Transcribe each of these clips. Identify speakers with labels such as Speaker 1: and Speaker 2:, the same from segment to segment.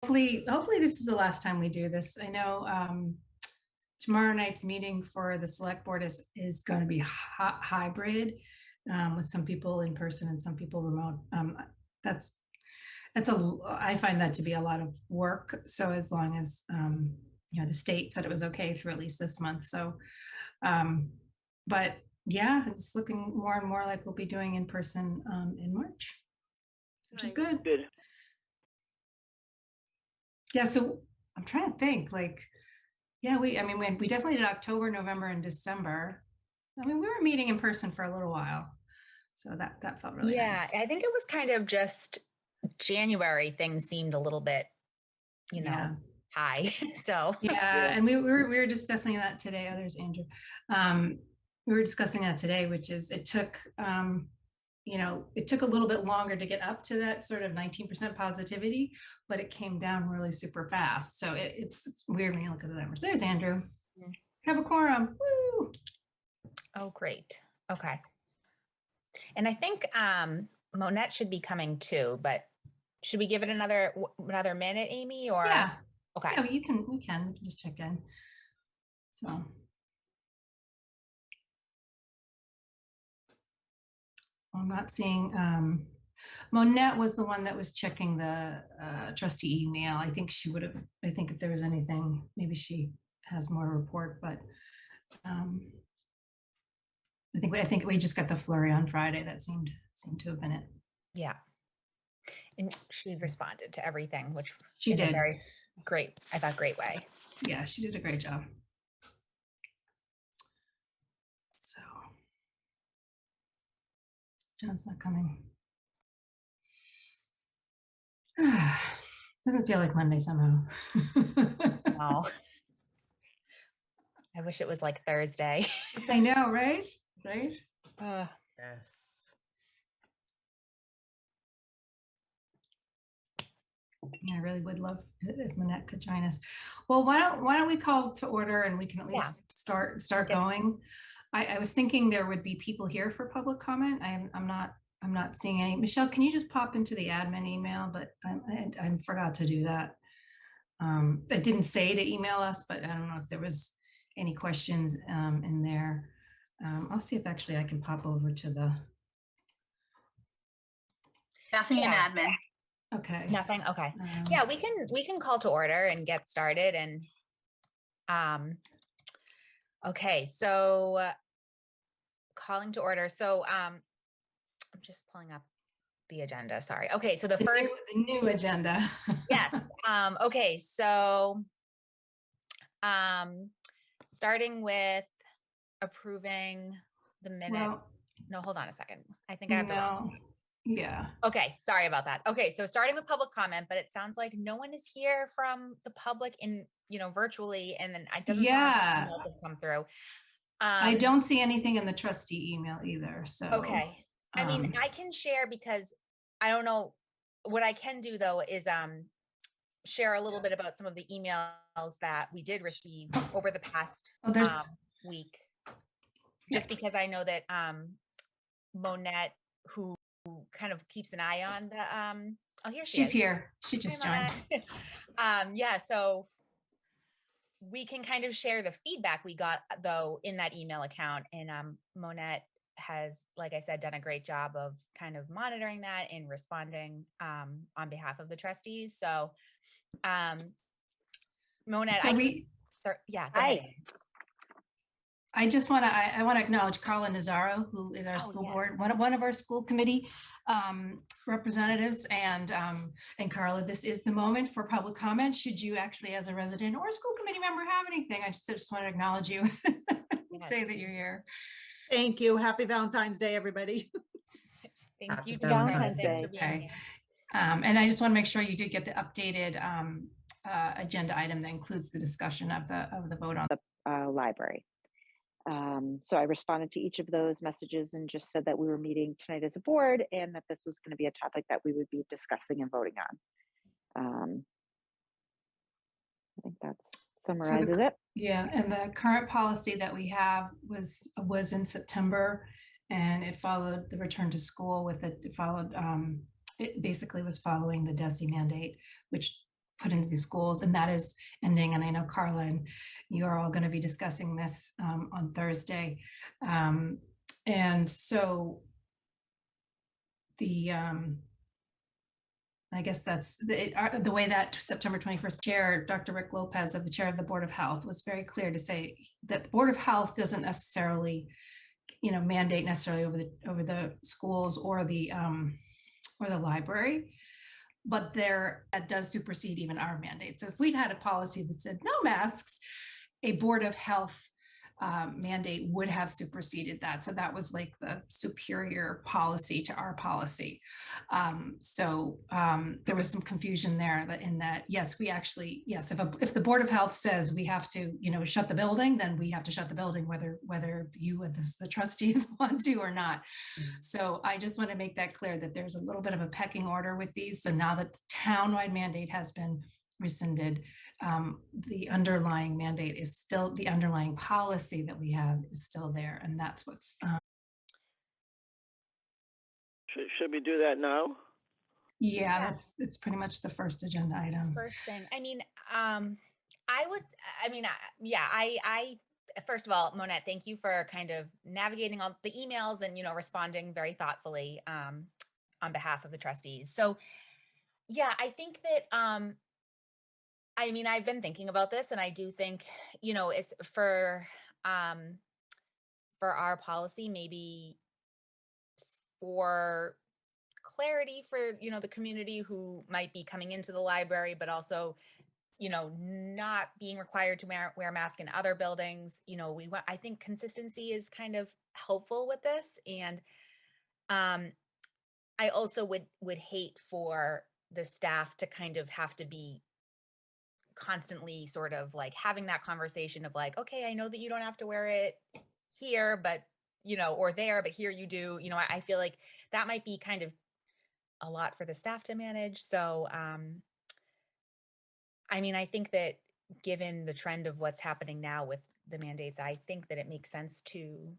Speaker 1: hopefully this is the last time we do this. I know tomorrow night's meeting for the select board is going to be hybrid, with some people in person and some people remote. I find that to be a lot of work. So as long as the state said it was okay through at least this month. So, but yeah, it's looking more and more like we'll be doing in person in March, which is good. Yeah, so I'm trying to think, like, yeah, we definitely did October, November, and December. I mean, we were meeting in person for a little while, so that felt really nice.
Speaker 2: I think it was kind of just January. Things seemed a little bit, high. So
Speaker 1: and we were discussing that today. Oh, there's Andrew. We were discussing that today, which is it took a little bit longer to get up to that sort of 19% positivity, but it came down really super fast. So it's weird when you look at the numbers. There's Andrew. Have a quorum. Woo!
Speaker 2: Oh, great. Okay. And I think Monette should be coming too, but should we give it another minute, Amy? Or
Speaker 1: yeah.
Speaker 2: Okay.
Speaker 1: Yeah, we can just check in. So. I'm not seeing, Monette was the one that was checking the trustee email. I think if there was anything, maybe she has more to report, but I think we just got the flurry on Friday. That seemed to have been it.
Speaker 2: Yeah. And she responded to everything, which
Speaker 1: she did.
Speaker 2: A very great way.
Speaker 1: Yeah, she did a great job. So John's not coming. Doesn't feel like Monday somehow.
Speaker 2: No. I wish it was like Thursday.
Speaker 1: I know, right?
Speaker 3: Yes.
Speaker 1: Yeah, I really would love if Monette could join us. Well, why don't we call to order and we can at least start going. I was thinking there would be people here for public comment. I'm not seeing any. Michelle, can you just pop into the admin email? But I forgot to do that. It didn't say to email us, but I don't know if there was any questions in there. I'll see if actually I can pop over to the.
Speaker 4: Nothing in admin.
Speaker 1: Okay.
Speaker 2: Nothing. Okay. Yeah, we can call to order and get started. And okay, so calling to order. So I'm just pulling up the agenda. Sorry. Okay, so the
Speaker 1: new agenda.
Speaker 2: Yes. Okay, so starting with approving the minute. Well, no, hold on a second. I think I have the wrong.
Speaker 1: Yeah.
Speaker 2: Okay. Sorry about that. Okay. So starting with public comment, but it sounds like no one is here from the public in, virtually. And then it doesn't come through.
Speaker 1: I don't see anything in the trustee email either. So,
Speaker 2: okay. I mean, I can share because I don't know what I can do though, is, share a little bit about some of the emails that we did receive over the past week, just because I know that, Monette, who kind of keeps an eye on the here
Speaker 1: she's here. She just joined.
Speaker 2: So we can kind of share the feedback we got though in that email account, and Monette has, like I said, done a great job of kind of monitoring that and responding on behalf of the trustees. So Monette,
Speaker 1: so
Speaker 2: go ahead.
Speaker 1: I just want to acknowledge Carla Nazaro, who is our school board, one of our school committee representatives. And Carla, this is the moment for public comment. Should you actually, as a resident or a school committee member, have anything, I just want to acknowledge you and say that you're here.
Speaker 5: Thank you. Happy Valentine's Day, everybody.
Speaker 2: Thank you.
Speaker 3: Valentine's Day.
Speaker 1: Okay. And I just want to make sure you did get the updated agenda item that includes the discussion of the vote on
Speaker 3: the library. So I responded to each of those messages and just said that we were meeting tonight as a board and that this was going to be a topic that we would be discussing and voting on. I think that summarizes it.
Speaker 1: Yeah, and the current policy that we have was in September, and it followed the return to school with it. It followed, it basically was following the DESE mandate, which put into the schools, and that is ending. And I know Carla and you are all going to be discussing this on Thursday. And so the I guess that's the way that September 21st chair, Dr. Rick Lopez, of the chair of the Board of Health, was very clear to say that the Board of Health doesn't necessarily, mandate necessarily over the schools or the library, but that does supersede even our mandate. So if we'd had a policy that said no masks, a Board of Health mandate would have superseded that. So that was like the superior policy to our policy. So there was some confusion there yes, if the Board of Health says we have to, shut the building, then we have to shut the building, whether you and the trustees want to or not. So I just want to make that clear that there's a little bit of a pecking order with these. So now that the townwide mandate has been rescinded, the underlying mandate is still, the underlying policy that we have is still there, and that's what's
Speaker 6: should we do that now?
Speaker 1: Yeah, it's pretty much the first agenda item.
Speaker 2: First thing, first of all, Monette, thank you for kind of navigating all the emails and, responding very thoughtfully on behalf of the trustees. So yeah, I think that, I've been thinking about this, and I do think, it's for our policy, maybe for clarity for, the community who might be coming into the library, but also, not being required to wear a mask in other buildings. I think consistency is kind of helpful with this. And I also would hate for the staff to kind of have to be constantly sort of like having that conversation of like, okay, I know that you don't have to wear it here, but, or there, but here you do. I feel like that might be kind of a lot for the staff to manage. So, I think that given the trend of what's happening now with the mandates, I think that it makes sense to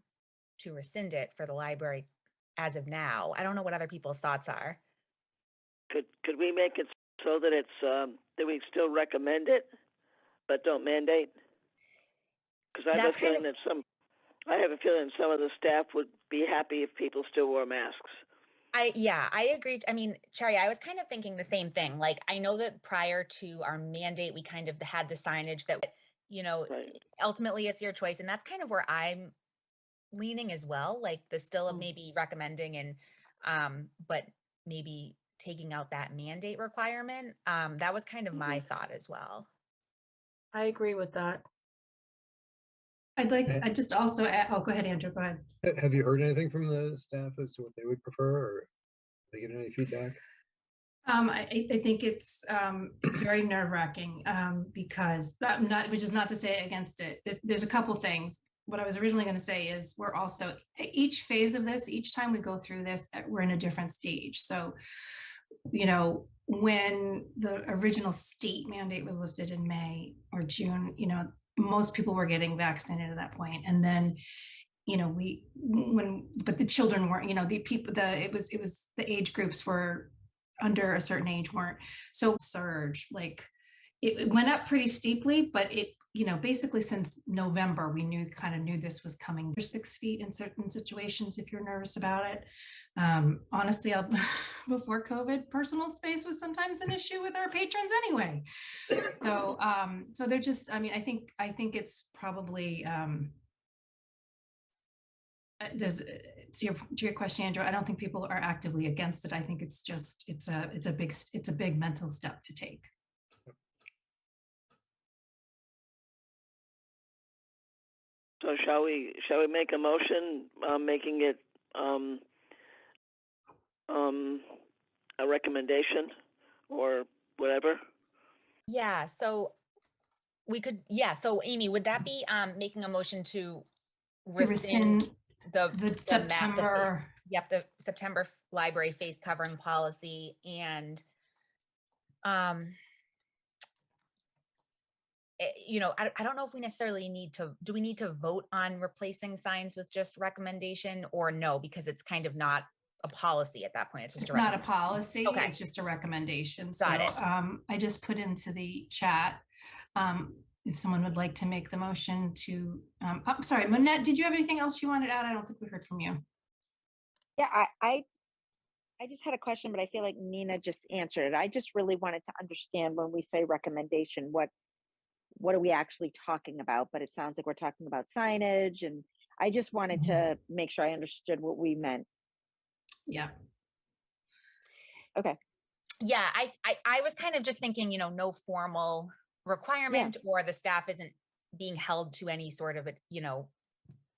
Speaker 2: rescind it for the library as of now. I don't know what other people's thoughts are.
Speaker 6: Could we make it so that it's that we still recommend it, but don't mandate? Because I have a feeling that some of the staff would be happy if people still wore masks.
Speaker 2: I agree. Cherry, I was kind of thinking the same thing. Like, I know that prior to our mandate, we kind of had the signage that,
Speaker 6: Right.
Speaker 2: Ultimately it's your choice. And that's kind of where I'm leaning as well. Like the still of maybe recommending and, but maybe taking out that mandate requirement. That was kind of my thought as well.
Speaker 7: I agree with that.
Speaker 1: I just also add, go ahead, Andrew, go ahead.
Speaker 8: Have you heard anything from the staff as to what they would prefer, or they get any feedback?
Speaker 1: I think it's very nerve-wracking because which is not to say against it. There's a couple things. What I was originally going to say is we're also, each phase of this, each time we go through this, we're in a different stage. So, when the original state mandate was lifted in May or June, most people were getting vaccinated at that point. And then, but the children weren't, it was the age groups were under a certain age weren't. So surge, like it went up pretty steeply, but it, basically since November, we knew this was coming. You're 6 feet in certain situations if you're nervous about it. Honestly, before COVID, personal space was sometimes an issue with our patrons anyway. So, so they're just, I think it's probably, there's, to your question, Andrew, I don't think people are actively against it. I think it's just, it's a big mental step to take.
Speaker 6: So shall we make a motion making it a recommendation or whatever?
Speaker 2: Yeah, so we could, so Amy, would that be making a motion to rescind the September, the September library face covering policy, and I don't know if we necessarily do we need to vote on replacing signs with just recommendation or no, because it's kind of not a policy at that point. It's just
Speaker 1: It's not a policy,
Speaker 2: Okay.
Speaker 1: it's just a recommendation.
Speaker 2: Got it.
Speaker 1: I just put into the chat, if someone would like to make the motion to, I'm sorry, Monette, did you have anything else you wanted to add? I don't think we heard from you.
Speaker 3: Yeah, I just had a question, but I feel like Nina just answered it. I just really wanted to understand when we say recommendation, what are we actually talking about? But it sounds like we're talking about signage, and I just wanted to make sure I understood what we meant.
Speaker 1: Yeah.
Speaker 3: Okay.
Speaker 2: Yeah, I was kind of just thinking, no formal requirement or the staff isn't being held to any sort of,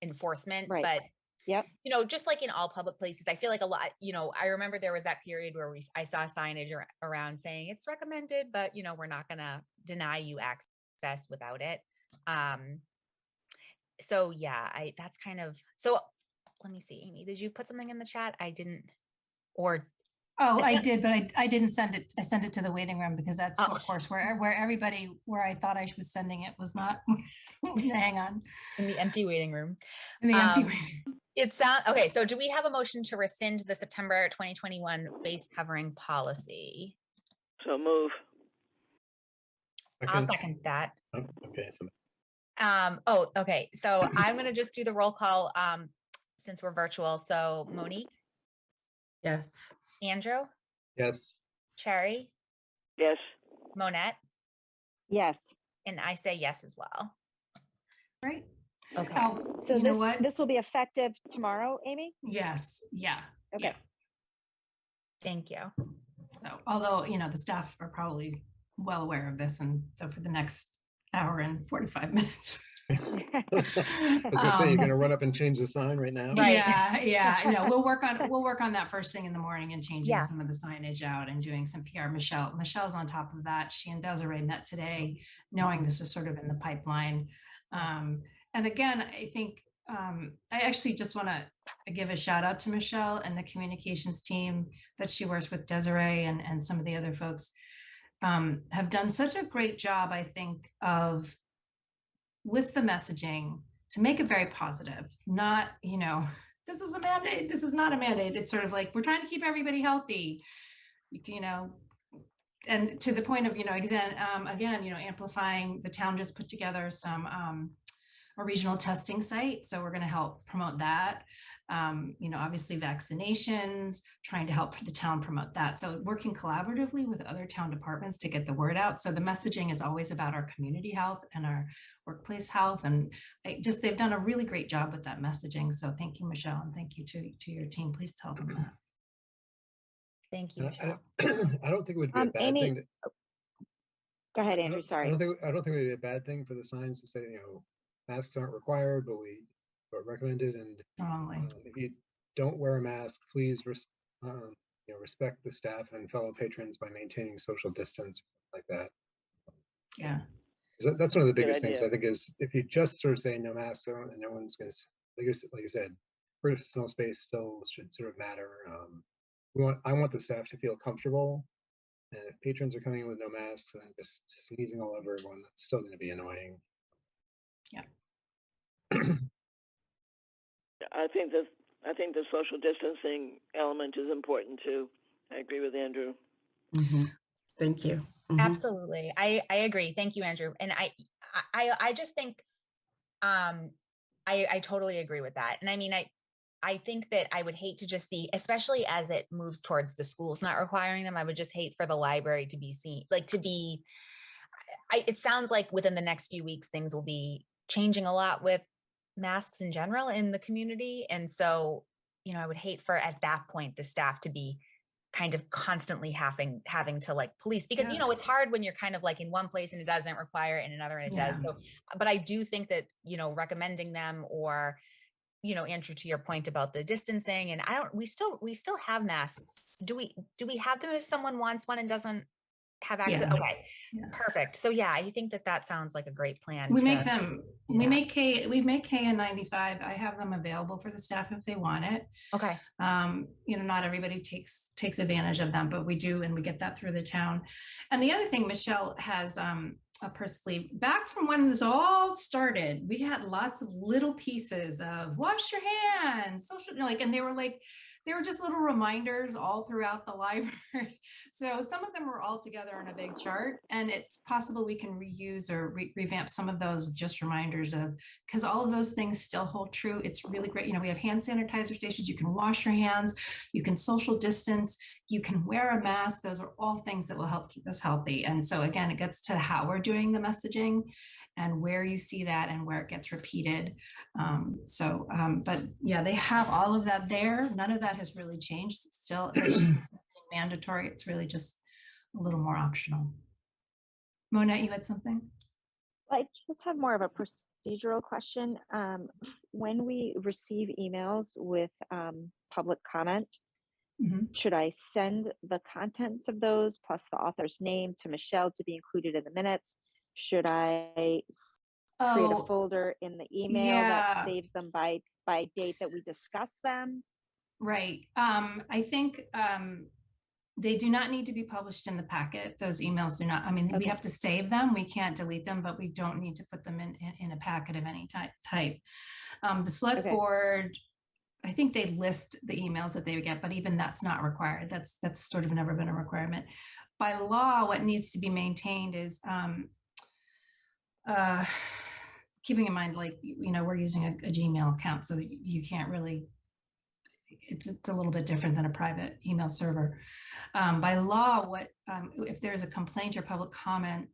Speaker 2: enforcement,
Speaker 3: Right.
Speaker 2: but
Speaker 3: Yep.
Speaker 2: just like in all public places, I feel like a lot, I remember there was that period where I saw signage around saying it's recommended, but we're not going to deny you access without it. So yeah, that's kind of, so let me see, Amy, did you put something in the chat? I didn't, or.
Speaker 1: Oh, I did, but I didn't send it. I sent it to the waiting room because that's of course where everybody, where I thought I was sending it was not. Hang on.
Speaker 2: In the empty waiting room.
Speaker 1: In the empty waiting room.
Speaker 2: It sounds, okay, so do we have a motion to rescind the September 2021 face covering policy?
Speaker 6: So move.
Speaker 2: I'll second that.
Speaker 8: Oh, okay. So
Speaker 2: Okay. So I'm going to just do the roll call since we're virtual. So Monique,
Speaker 7: Yes.
Speaker 2: Andrew,
Speaker 8: yes.
Speaker 2: Cherry,
Speaker 6: Yes.
Speaker 2: Monette,
Speaker 3: Yes.
Speaker 2: and I say yes as well.
Speaker 1: Right.
Speaker 2: Okay.
Speaker 3: So
Speaker 1: you know what?
Speaker 3: this will be effective tomorrow, Amy?
Speaker 1: Yes. Yeah.
Speaker 3: Okay.
Speaker 1: Yeah.
Speaker 2: Thank you.
Speaker 1: So, although, the staff are probably well aware of this. And so for the next hour and 45 minutes.
Speaker 8: I was gonna say, you're gonna run up and change the sign right now?
Speaker 2: Right.
Speaker 1: Yeah. No, we'll work on that first thing in the morning and changing
Speaker 2: Yeah.
Speaker 1: some of the signage out and doing some PR. Michelle's on top of that. She and Desiree met today, knowing this was sort of in the pipeline. And again, I think I actually just want to give a shout out to Michelle and the communications team that she works with, Desiree and some of the other folks have done such a great job, I think, of with the messaging to make it very positive, not, this is a mandate, this is not a mandate. It's sort of like, we're trying to keep everybody healthy, and to the point of, again, amplifying. The town just put together a regional testing site. So we're going to help promote that. Obviously vaccinations, trying to help the town promote that. So working collaboratively with other town departments to get the word out. So the messaging is always about our community health and our workplace health. And they've done a really great job with that messaging. So thank you, Michelle, and thank you to your team. Please tell them that.
Speaker 2: Thank you, Michelle.
Speaker 8: I don't think it would be a bad
Speaker 3: Amy,
Speaker 8: thing.
Speaker 3: Go ahead, Andrew. Sorry.
Speaker 8: I don't think it would be a bad thing for the signs to say, masks aren't required, but recommended. And if you don't wear a mask, please respect the staff and fellow patrons by maintaining social distance, like that.
Speaker 1: Yeah.
Speaker 8: That's one of the biggest things, I think, is if you just sort of say no masks and no one's going to, like you said, personal space still should sort of matter. I want the staff to feel comfortable, and if patrons are coming in with no masks and just sneezing all over everyone, that's still going to be annoying.
Speaker 1: Yeah.
Speaker 6: I think the social distancing element is important too. I agree with Andrew.
Speaker 7: Mm-hmm. Thank you. Mm-hmm.
Speaker 2: Absolutely. I agree. Thank you, Andrew. And I just think, I totally agree with that. And I mean, I think that I would hate to just see, especially as it moves towards the schools not requiring them, I would just hate for the library to be seen, it sounds like within the next few weeks, things will be changing a lot with masks in general in the community. And so, I would hate for at that point, the staff to be kind of constantly having to police, because, it's hard when you're kind of in one place and it doesn't require it, in another and it does. So, but I do think that, recommending them, or, Andrew, to your point about the distancing, and we still have masks. Do we have them if someone wants one and doesn't have access?
Speaker 1: Yeah.
Speaker 2: Okay. Yeah. Perfect. So yeah, I think that sounds like a great plan.
Speaker 1: We make KN95. I have them available for the staff if they want it.
Speaker 2: Okay.
Speaker 1: Not everybody takes advantage of them, but we do, and we get that through the town. And the other thing, Michelle has up her sleeve, back from when this all started, we had lots of little pieces of wash your hands, social, and they were They were just little reminders all throughout the library. So some of them were all together on a big chart, and it's possible we can reuse or revamp some of those with just reminders of, because all of those things still hold true. It's really great. You know, we have hand sanitizer stations. You can wash your hands, you can social distance, you can wear a mask. Those are all things that will help keep us healthy. And so again, it gets to how we're doing the messaging and where you see that and where it gets repeated. But yeah, they have all of that there. None of that has really changed. It's still, it's just mandatory. It's really just a little more optional. Monette, you had something?
Speaker 3: I just have more of a procedural question. When we receive emails with public comment, should I send the contents of those plus the author's name to Michelle to be included in the minutes? Should I create a folder in the email that saves them by date that we discuss them?
Speaker 1: Right. I think they do not need to be published in the packet. Those emails do not, I mean, we have to save them. We can't delete them, but we don't need to put them in a packet of any type. The select board, I think they list the emails that they would get, but even that's not required. That's sort of never been a requirement. By law, what needs to be maintained is keeping in mind, like, you know, we're using a Gmail account, so you can't really, it's a little bit different than a private email server. By law, if there's a complaint or public comment,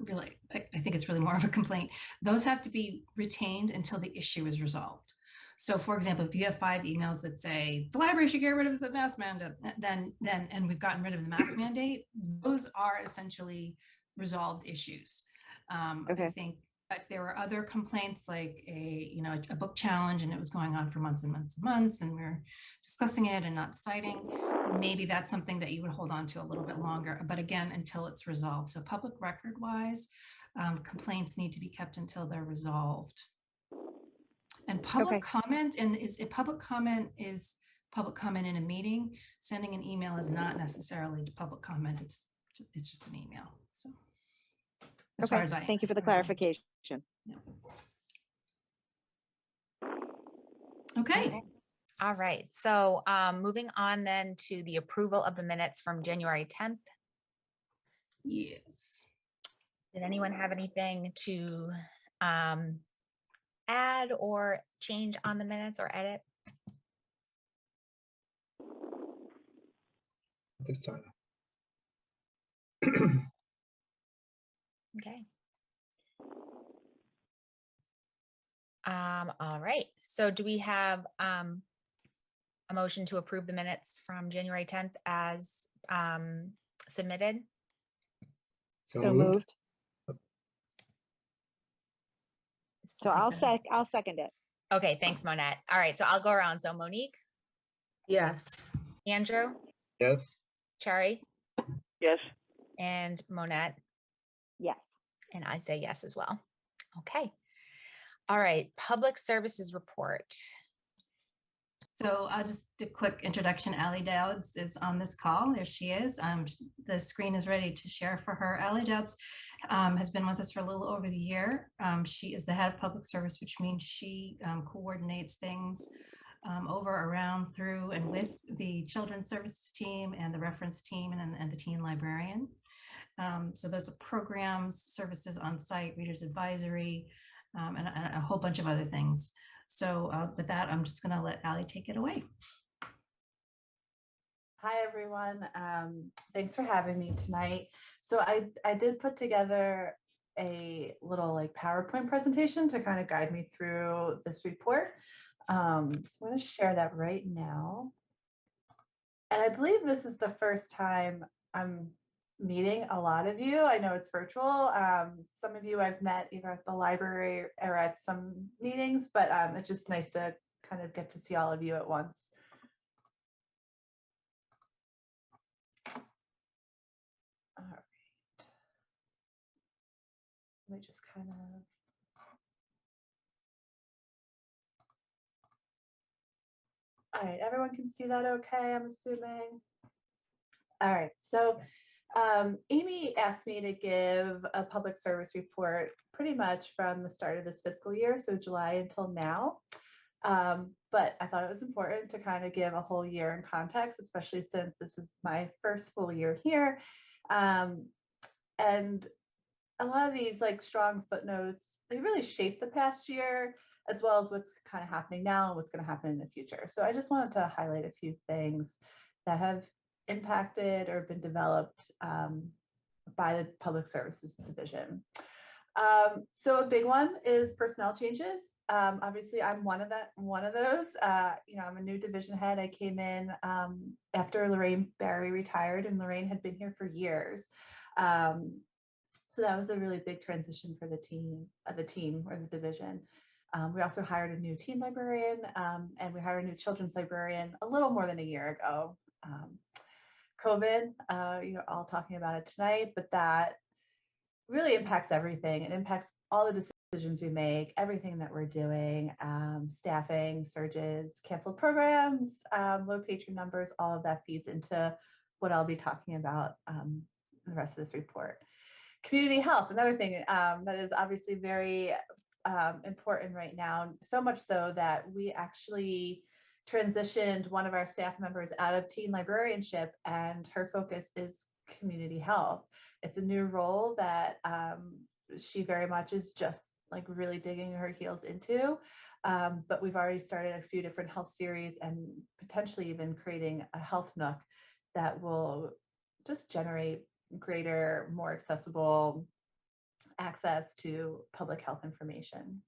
Speaker 1: really, I think it's really more of a complaint, those have to be retained until the issue is resolved. So for example, if you have 5 emails that say the library should get rid of the mask mandate, and we've gotten rid of the mask mandate, those are essentially resolved issues. I think if there were other complaints, like a book challenge, and it was going on for months and months and months, and we're discussing it and not deciding, maybe that's something that you would hold on to a little bit longer, but again, until it's resolved. So public record wise, complaints need to be kept until they're resolved. And public comment public comment in a meeting. Sending an email is not necessarily to public comment. It's just an email. So as far as
Speaker 3: thank you for the clarification.
Speaker 1: Yeah. Okay.
Speaker 2: All right. So moving on then to the approval of the minutes from January 10th.
Speaker 1: Yes.
Speaker 2: Did anyone have anything to add or change on the minutes or edit?
Speaker 8: This time.
Speaker 2: Okay. All right. So do we have a motion to approve the minutes from January 10th as submitted?
Speaker 3: So moved. So I'll second it.
Speaker 2: Okay, thanks, Monette. All right, so I'll go around. So Monique?
Speaker 7: Yes.
Speaker 2: Andrew?
Speaker 8: Yes.
Speaker 2: Cherry?
Speaker 6: Yes.
Speaker 2: And Monette?
Speaker 3: Yes.
Speaker 2: And I say yes as well. Okay. All right, public services report.
Speaker 1: So I'll just do a quick introduction. Allie Dowds is on this call. There she is. The screen is ready to share for her. Allie Dowds has been with us for a little over the year. She is the head of public service, which means she coordinates things over, around, through, and with the children's services team and the reference team and the teen librarian. So those are programs, services on site, readers advisory, and a whole bunch of other things. So with that, I'm just going to let Allie take it away.
Speaker 9: Hi, everyone. Thanks for having me tonight. So I did put together a little PowerPoint presentation to kind of guide me through this report. So I'm going to share that right now. And I believe this is the first time I'm meeting a lot of you. I know it's virtual. Some of you I've met either at the library or at some meetings, but it's just nice to kind of get to see all of you at once. All right. Let me just kind of. All right, everyone can see that okay, I'm assuming. All right, so Amy asked me to give a public service report pretty much from the start of this fiscal year, so July until now. But I thought it was important to kind of give a whole year in context, especially since this is my first full year here. And a lot of these like strong footnotes, they really shape the past year, as well as what's kind of happening now and what's going to happen in the future. So I just wanted to highlight a few things that have impacted or been developed by the Public Services Division. So a big one is personnel changes. Obviously, I'm one of those. I'm a new division head. I came in after Lorraine Barry retired, and Lorraine had been here for years. So that was a really big transition for the team or the division. We also hired a new teen librarian, and we hired a new children's librarian a little more than a year ago. COVID, you're all talking about it tonight, but that really impacts everything. It impacts all the decisions we make, everything that we're doing, staffing, surges, canceled programs, low patron numbers, all of that feeds into what I'll be talking about in the rest of this report. Community health, another thing that is obviously very important right now, so much so that we actually transitioned one of our staff members out of teen librarianship, and her focus is community health. It's a new role that she very much is just like really digging her heels into. But we've already started a few different health series and potentially even creating a health nook that will just generate greater, more accessible access to public health information.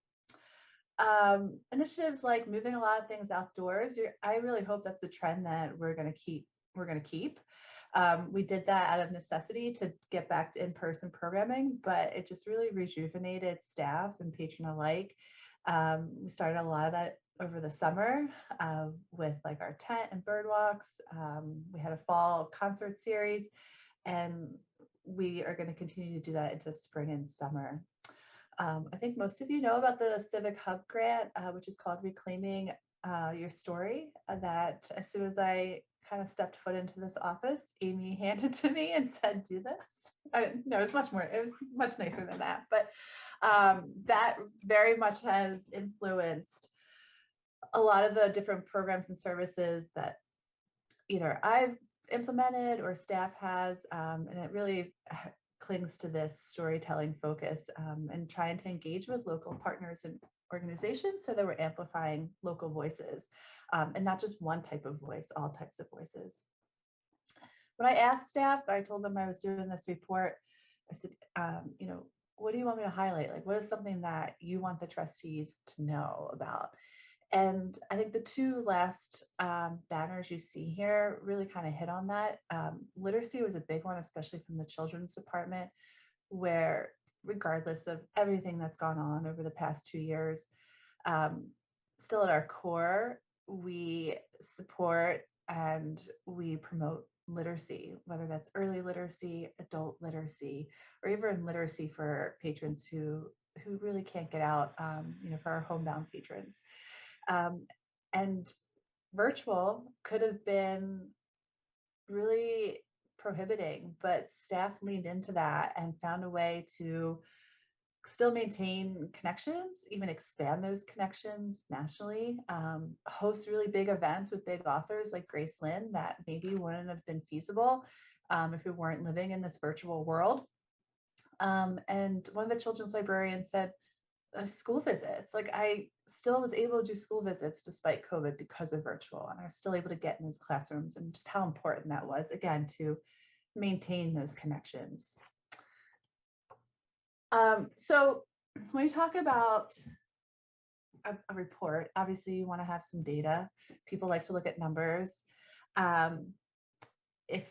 Speaker 9: Initiatives like moving a lot of things outdoors, I really hope that's a trend that we're going to keep. We did that out of necessity to get back to in-person programming, but it just really rejuvenated staff and patron alike. We started a lot of that over the summer with like our tent and bird walks. We had a fall concert series, and we are going to continue to do that into spring and summer. I think most of you know about the Civic Hub grant, which is called Reclaiming Your Story, that as soon as I kind of stepped foot into this office, Amy handed to me and said, do this. No, it was much nicer than that. But that very much has influenced a lot of the different programs and services that either I've implemented or staff has, and it really clings to this storytelling focus and trying to engage with local partners and organizations so that we're amplifying local voices and not just one type of voice, all types of voices. When I asked staff, I told them I was doing this report, I said, what do you want me to highlight? Like, what is something that you want the trustees to know about? And I think the two last banners you see here really kind of hit on that. Literacy was a big one, especially from the children's department, where regardless of everything that's gone on over the past 2 years, still at our core, we support and we promote literacy, whether that's early literacy, adult literacy, or even literacy for patrons who really can't get out, for our homebound patrons. And virtual could have been really prohibiting, but staff leaned into that and found a way to still maintain connections, even expand those connections nationally, host really big events with big authors like Grace Lynn that maybe wouldn't have been feasible if we weren't living in this virtual world. And one of the children's librarians said, school visits, like I still was able to do school visits despite COVID because of virtual, and I was still able to get in those classrooms, and just how important that was, again, to maintain those connections. So when we talk about a report, obviously you want to have some data. People like to look at numbers. If,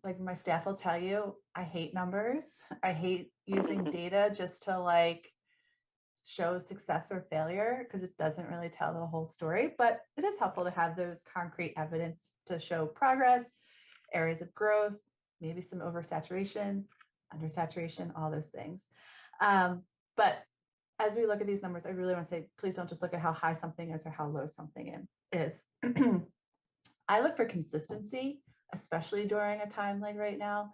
Speaker 9: like my staff will tell you, I hate numbers. I hate using data just to like show success or failure, because it doesn't really tell the whole story, but it is helpful to have those concrete evidence to show progress, areas of growth, maybe some oversaturation, undersaturation, all those things. But as we look at these numbers, I really want to say, please don't just look at how high something is or how low something is. I look for consistency, especially during a time like right now.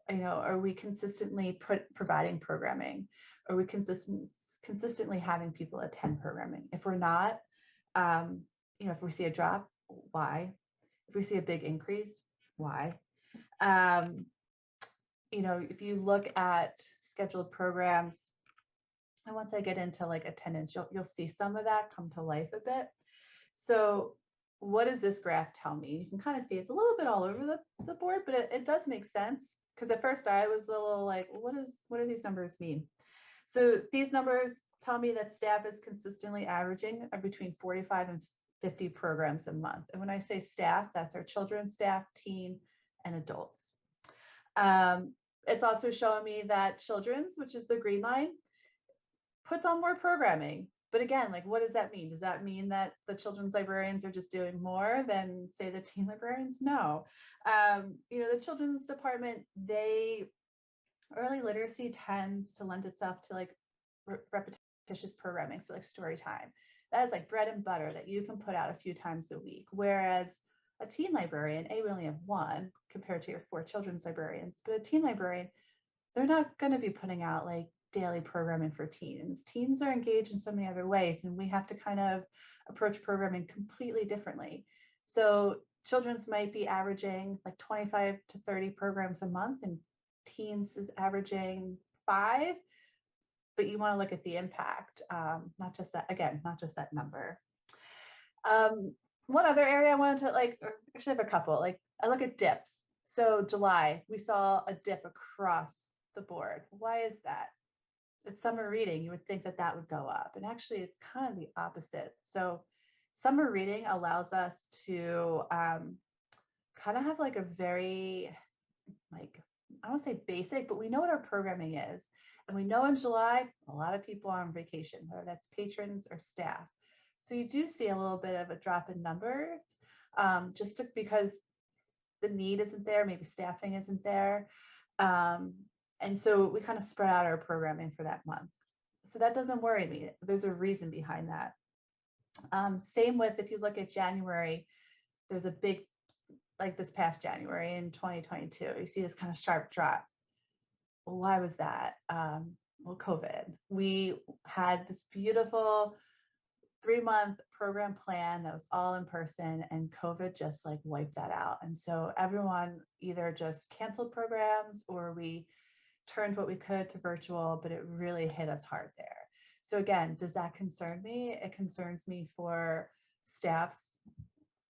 Speaker 9: Are we consistently providing programming? Are we consistently having people attend programming? If we're not, You know, if we see a drop, why? If we see a big increase, why? You know, if you look at scheduled programs, and once I get into like attendance, you'll see some of that come to life a bit. So what does this graph tell me? You can kind of see it's a little bit all over the board, but it does make sense, because at first I was a little like, what do these numbers mean? So these numbers tell me that staff is consistently averaging between 45 and 50 programs a month. And when I say staff, that's our children's staff, teen, and adults. It's also showing me that children's, which is the green line, puts on more programming. But again, like, what does that mean? Does that mean that the children's librarians are just doing more than, say, the teen librarians? No. You know, the children's department, early literacy tends to lend itself to like repetitious programming. So like story time, that is like bread and butter that you can put out a few times a week. Whereas a teen librarian, we only have one compared to your 4 children's librarians, but a teen librarian, they're not going to be putting out like daily programming for teens. Teens are engaged in so many other ways, and we have to kind of approach programming completely differently. So children's might be averaging like 25 to 30 programs a month, and teens is averaging 5, but you want to look at the impact, not just that number. One other area I wanted to actually have a couple, like I look at dips. So July, we saw a dip across the board. Why is that? It's summer reading. You would think that that would go up, and actually it's kind of the opposite. So summer reading allows us to kind of have like a very, like, I don't want to say basic, but we know what our programming is. And we know in July, a lot of people are on vacation, whether that's patrons or staff. So you do see a little bit of a drop in numbers, because the need isn't there, maybe staffing isn't there. And so we kind of spread out our programming for that month. So that doesn't worry me. There's a reason behind that. Same with, if you look at January, there's a big, like this past January in 2022, you see this kind of sharp drop. Well, why was that? Well, COVID. We had this beautiful 3-month program plan that was all in person, and COVID just like wiped that out. And so everyone either just canceled programs, or we turned what we could to virtual, but it really hit us hard there. So again, does that concern me? It concerns me for staff's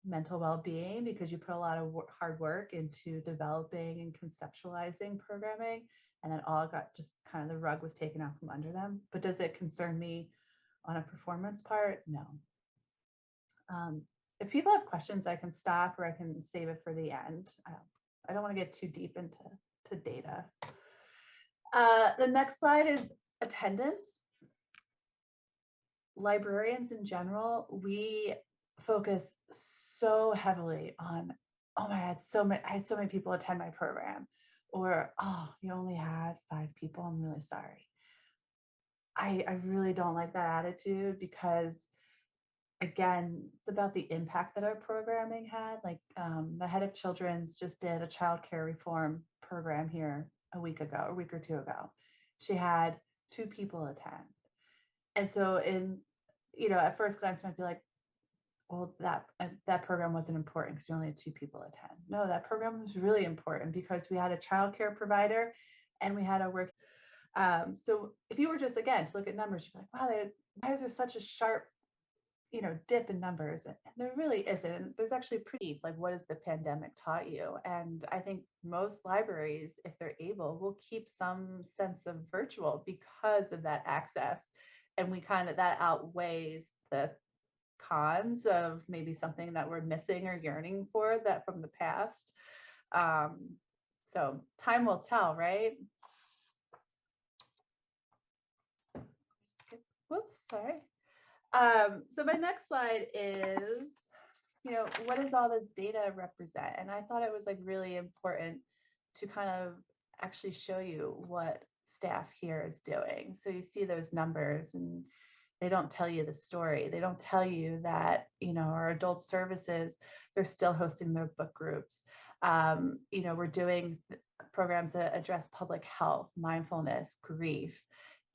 Speaker 9: mental well-being, because you put a lot of hard work into developing and conceptualizing programming, and then all got just kind of, the rug was taken out from under them. But does it concern me on a performance part? No. If people have questions, I can stop, or I can save it for the end. I don't want to get too deep into data. The next slide is attendance. Librarians in general, we focus so heavily on, oh my God, I had so many people attend my program, or, oh, you only had 5 people, I'm really sorry. I really don't like that attitude, because again, it's about the impact that our programming had. Like the head of children's just did a childcare reform program here a week or 2 ago. She had 2 people attend. And so at first glance, you might be like, well, that program wasn't important because you only had 2 people attend. No, that program was really important because we had a childcare provider and we had a work. So if you were just, again, to look at numbers, you'd be like, wow, why is there such a sharp, dip in numbers? And there really isn't. There's actually pretty, like, what has the pandemic taught you? And I think most libraries, if they're able, will keep some sense of virtual because of that access. And that outweighs the cons of maybe something that we're missing or yearning for that from the past. So time will tell, right? Whoops, sorry. So my next slide is, what does all this data represent? And I thought it was like really important to kind of actually show you what staff here is doing. So you see those numbers, and they don't tell you the story. They don't tell you that, our adult services, they're still hosting their book groups. We're doing programs that address public health, mindfulness, grief,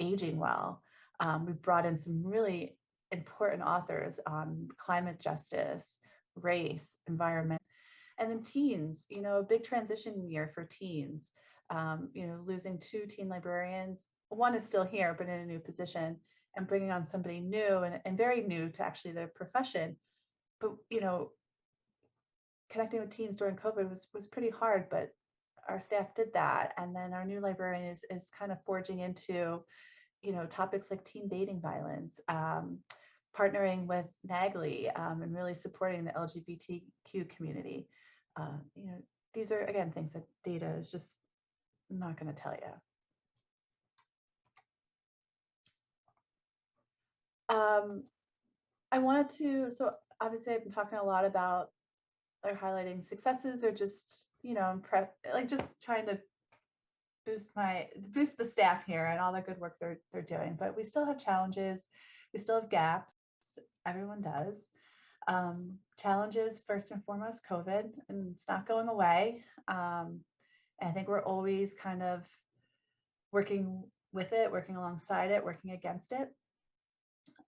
Speaker 9: aging well. We've brought in some really important authors on climate justice, race, environment, and then teens, a big transition year for teens, losing 2 teen librarians. One is still here, but in a new position, and bringing on somebody new and very new to actually the profession. But, connecting with teens during COVID was pretty hard, but our staff did that. And then our new librarian is kind of forging into, topics like teen dating violence, partnering with NAGLI, and really supporting the LGBTQ community. These are, again, things that data is just not going to tell you. I wanted to, so obviously I've been talking a lot about or highlighting successes, or just, just trying to boost the staff here and all the good work they're doing. But we still have challenges. We still have gaps. Everyone does. Challenges, first and foremost, COVID, and it's not going away. And I think we're always kind of working with it, working alongside it, working against it.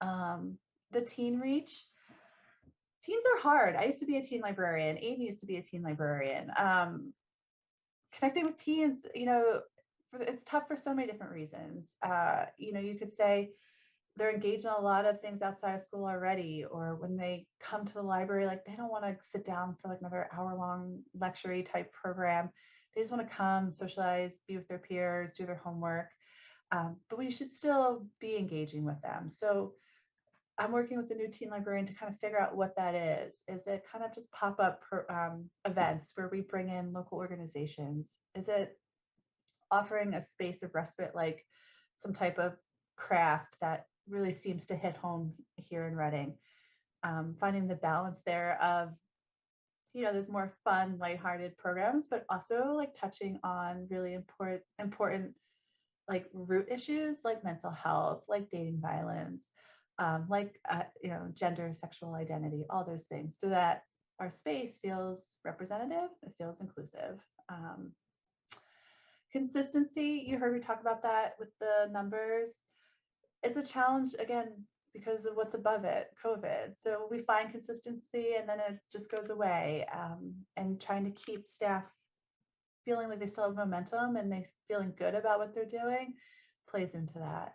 Speaker 9: The teen reach. Teens are hard. I used to be a teen librarian. Amy used to be a teen librarian. Connecting with teens, it's tough for so many different reasons. You could say they're engaged in a lot of things outside of school already, or when they come to the library, like they don't want to sit down for like another hour-long lecture type program. They just want to come, socialize, be with their peers, do their homework. But we should still be engaging with them. So I'm working with the new teen librarian to kind of figure out what that is. Is it kind of just pop-up events where we bring in local organizations? Is it offering a space of respite, like some type of craft that really seems to hit home here in Reading? Finding the balance there of, there's more fun, lighthearted programs, but also like touching on really important like root issues like mental health, like dating violence, gender, sexual identity, all those things, so that our space feels representative, it feels inclusive. Consistency, you heard me talk about that with the numbers. It's a challenge, again, because of what's above it, COVID. So we find consistency and then it just goes away. And trying to keep staff feeling like they still have momentum and they feeling good about what they're doing plays into that.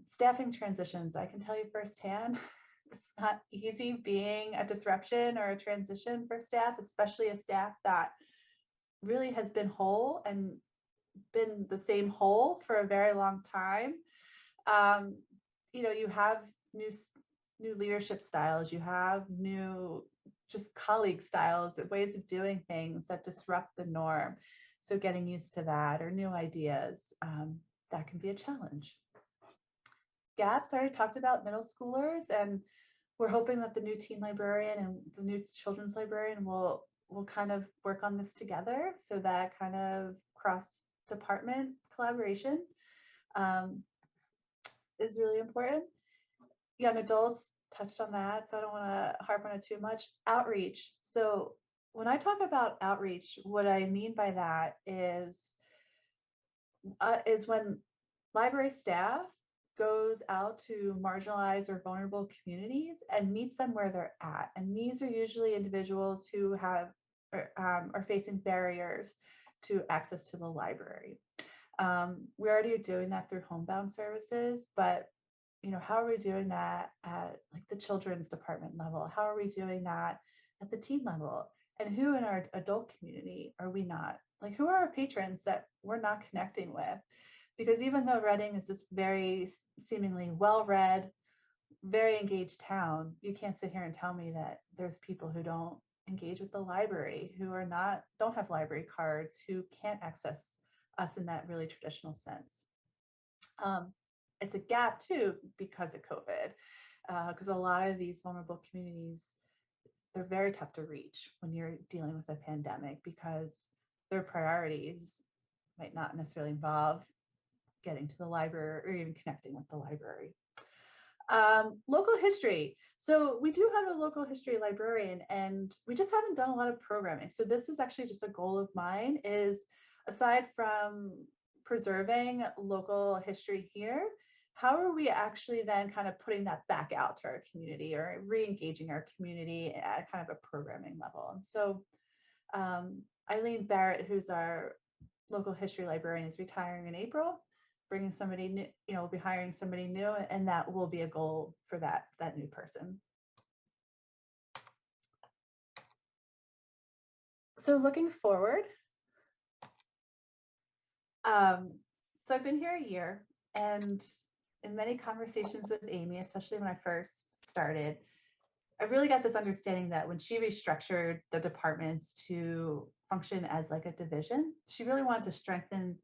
Speaker 9: Staffing transitions, I can tell you firsthand, it's not easy being a disruption or a transition for staff, especially a staff that really has been whole and been the same whole for a very long time. You have new leadership styles, you have new just colleague styles, ways of doing things that disrupt the norm. So getting used to that, or new ideas, that can be a challenge. Gaps, I already talked about middle schoolers, and we're hoping that the new teen librarian and the new children's librarian will kind of work on this together, so that kind of cross-department collaboration is really important. Young adults, touched on that, so I don't want to harp on it too much. Outreach. So when I talk about outreach, what I mean by that is when library staff goes out to marginalized or vulnerable communities and meets them where they're at. And these are usually individuals who are facing barriers to access to the library. We already are doing that through homebound services, but how are we doing that at like the children's department level? How are we doing that at the teen level? And who in our adult community are we not? Like, who are our patrons that we're not connecting with? Because even though Reading is this very seemingly well-read, very engaged town, you can't sit here and tell me that there's people who don't engage with the library, who don't have library cards, who can't access us in that really traditional sense. It's a gap too because of COVID, because a lot of these vulnerable communities, they're very tough to reach when you're dealing with a pandemic, because their priorities might not necessarily involve getting to the library or even connecting with the library. Local history. So we do have a local history librarian, and we just haven't done a lot of programming. So this is actually just a goal of mine, is aside from preserving local history here, how are we actually then kind of putting that back out to our community or re-engaging our community at kind of a programming level? And so Eileen Barrett, who's our local history librarian, is retiring in April, bringing somebody new, we'll be hiring somebody new, and that will be a goal for that new person. So looking forward, so I've been here a year, and in many conversations with Amy, especially when I first started, I really got this understanding that when she restructured the departments to function as like a division, she really wanted to strengthen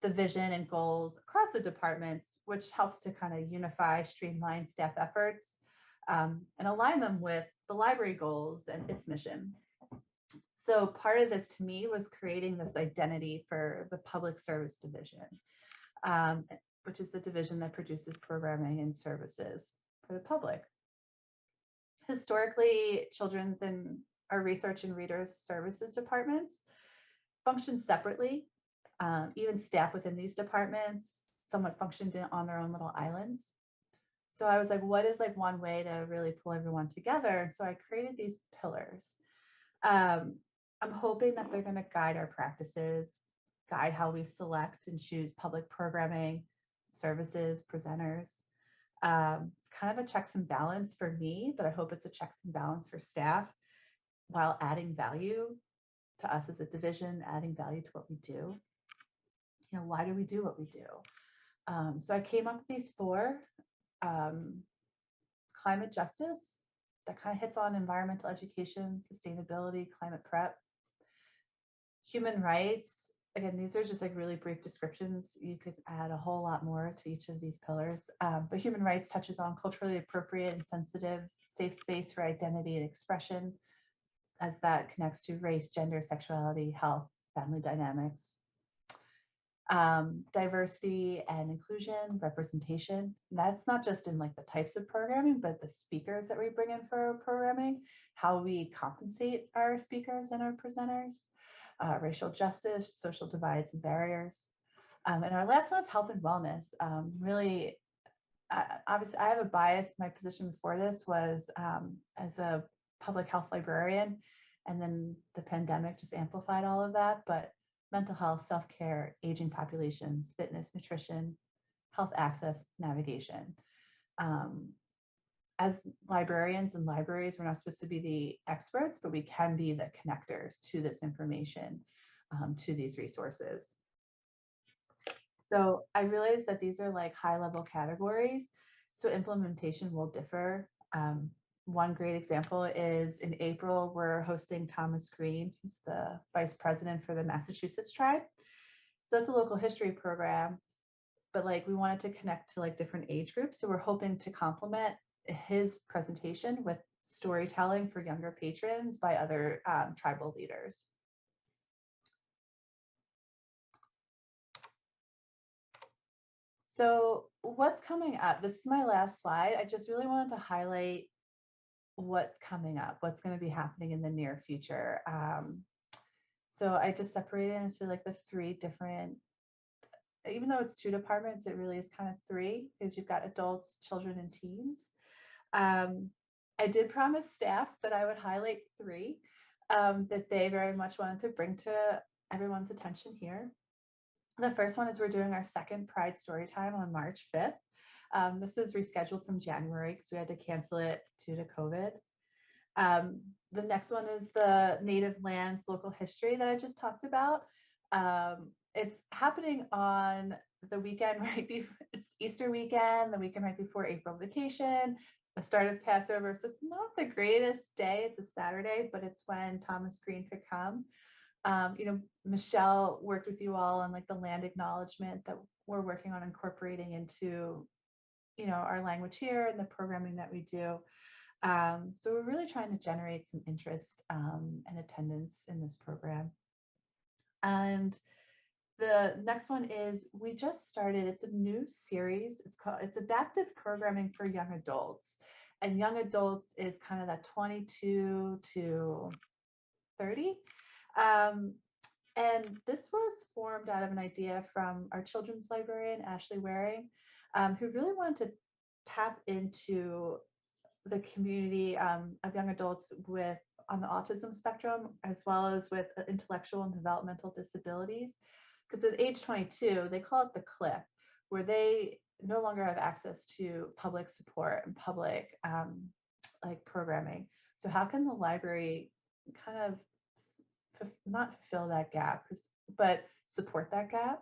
Speaker 9: the vision and goals across the departments, which helps to kind of unify, streamline staff efforts, and align them with the library goals and its mission. So part of this to me was creating this identity for the public service division, which is the division that produces programming and services for the public. Historically, children's and our research and readers services departments function separately. Even staff within these departments somewhat functioned on their own little islands. So I was like, what is like one way to really pull everyone together? And so I created these pillars. I'm hoping that they're going to guide our practices, guide how we select and choose public programming, services, presenters. It's kind of a checks and balance for me, but I hope it's a checks and balance for staff while adding value to us as a division, adding value to what we do. Why do we do what we do? So I came up with these 4. Climate justice, that kind of hits on environmental education, sustainability, climate prep. Human rights, again, these are just like really brief descriptions. You could add a whole lot more to each of these pillars. But human rights touches on culturally appropriate and sensitive, safe space for identity and expression, as that connects to race, gender, sexuality, health, family dynamics. Diversity and inclusion, representation. That's not just in like the types of programming, but the speakers that we bring in for our programming, how we compensate our speakers and our presenters, racial justice, social divides and barriers. And our last one is health and wellness. Really, obviously I have a bias. My position before this was as a public health librarian, and then the pandemic just amplified all of that. But mental health, self-care, aging populations, fitness, nutrition, health access, navigation. As librarians and libraries, we're not supposed to be the experts, but we can be the connectors to this information, to these resources. So I realized that these are like high-level categories, so implementation will differ. One great example is in April, we're hosting Thomas Green, who's the vice president for the Massachusetts tribe. So it's a local history program, but like we wanted to connect to like different age groups. So we're hoping to complement his presentation with storytelling for younger patrons by other tribal leaders. So what's coming up? This is my last slide. I just really wanted to highlight what's coming up, what's going to be happening in the near future. So I just separated into like the 3 different, even though it's 2 departments, it really is kind of 3, because you've got adults, children, and teens. I did promise staff that I would highlight 3 that they very much wanted to bring to everyone's attention here. The first one is we're doing our second Pride Storytime on March 5th. This is rescheduled from January because we had to cancel it due to COVID. The next one is the Native Lands Local History that I just talked about. It's happening on the weekend right before, it's Easter weekend, the weekend right before April vacation, the start of Passover. So it's not the greatest day. It's a Saturday, but it's when Thomas Green could come. Michelle worked with you all on like the land acknowledgement that we're working on incorporating into, our language here and the programming that we do. So we're really trying to generate some interest and attendance in this program. And the next one is we just started, it's a new series. It's adaptive programming for young adults. And young adults is kind of that 22 to 30. And this was formed out of an idea from our children's librarian, Ashley Waring. who really wanted to tap into the community of young adults with on the autism spectrum, as well as with intellectual and developmental disabilities. Because at age 22, they call it the cliff, where they no longer have access to public support and public like programming. So how can the library kind of not fill that gap, but support that gap?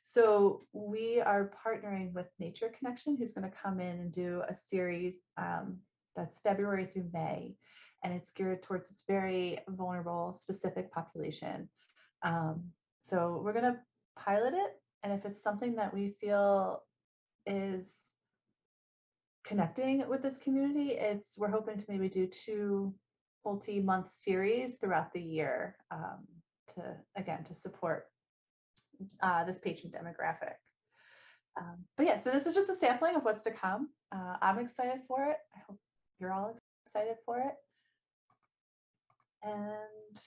Speaker 9: So we are partnering with Nature Connection, who's going to come in and do a series that's February through May, and it's geared towards this very vulnerable, specific population. So we're going to pilot it, and if it's something that we feel is connecting with this community, we're hoping to maybe do 2 multi-month series throughout the year to support this patient demographic. But yeah, so this is just a sampling of what's to come. I'm excited for it. I hope you're all excited for it. And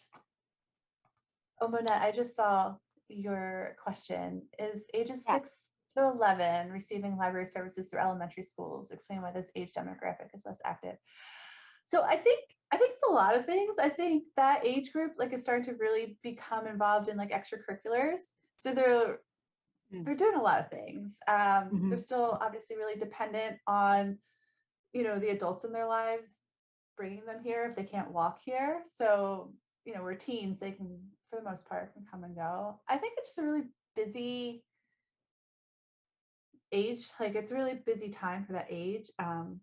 Speaker 9: oh, Monette, I just saw your question. Is ages 6 to 11 receiving library services through elementary schools? Explain why this age demographic is less active. So I think it's a lot of things. I think that age group is starting to really become involved in extracurriculars. So they're doing a lot of things. They're still obviously really dependent on, the adults in their lives bringing them here if they can't walk here. So, we're teens, they can, for the most part, can come and go. I think it's just a really busy age. It's a really busy time for that age. On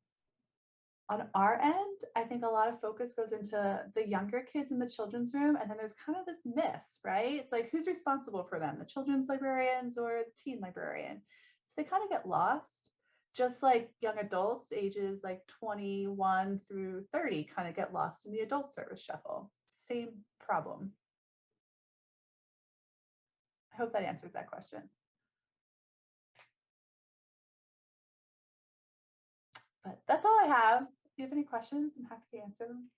Speaker 9: our end, I think a lot of focus goes into the younger kids in the children's room. And then there's kind of this miss, right? It's like, who's responsible for them? The children's librarians or the teen librarian? So they kind of get lost, just like young adults ages 21 through 30 kind of get lost in the adult service shuffle. Same problem. I hope that answers that question. But that's all I have. If you have any questions, I'm happy to answer them.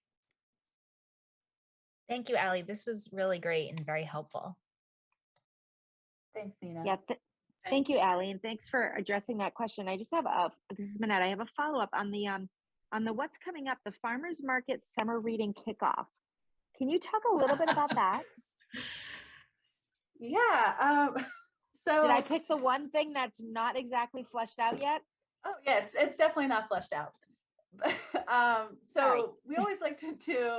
Speaker 2: Thank you, Allie. This was really great and very helpful.
Speaker 9: Thanks, Nina.
Speaker 3: Yeah, thank you, Allie, and thanks for addressing that question. I just have this is Manette. I have a follow-up on the what's coming up, the Farmers Market Summer Reading Kickoff. Can you talk a little bit about that?
Speaker 9: Yeah. So
Speaker 3: did I pick the one thing that's not exactly fleshed out yet?
Speaker 9: Oh yeah, it's definitely not fleshed out. So we always like to do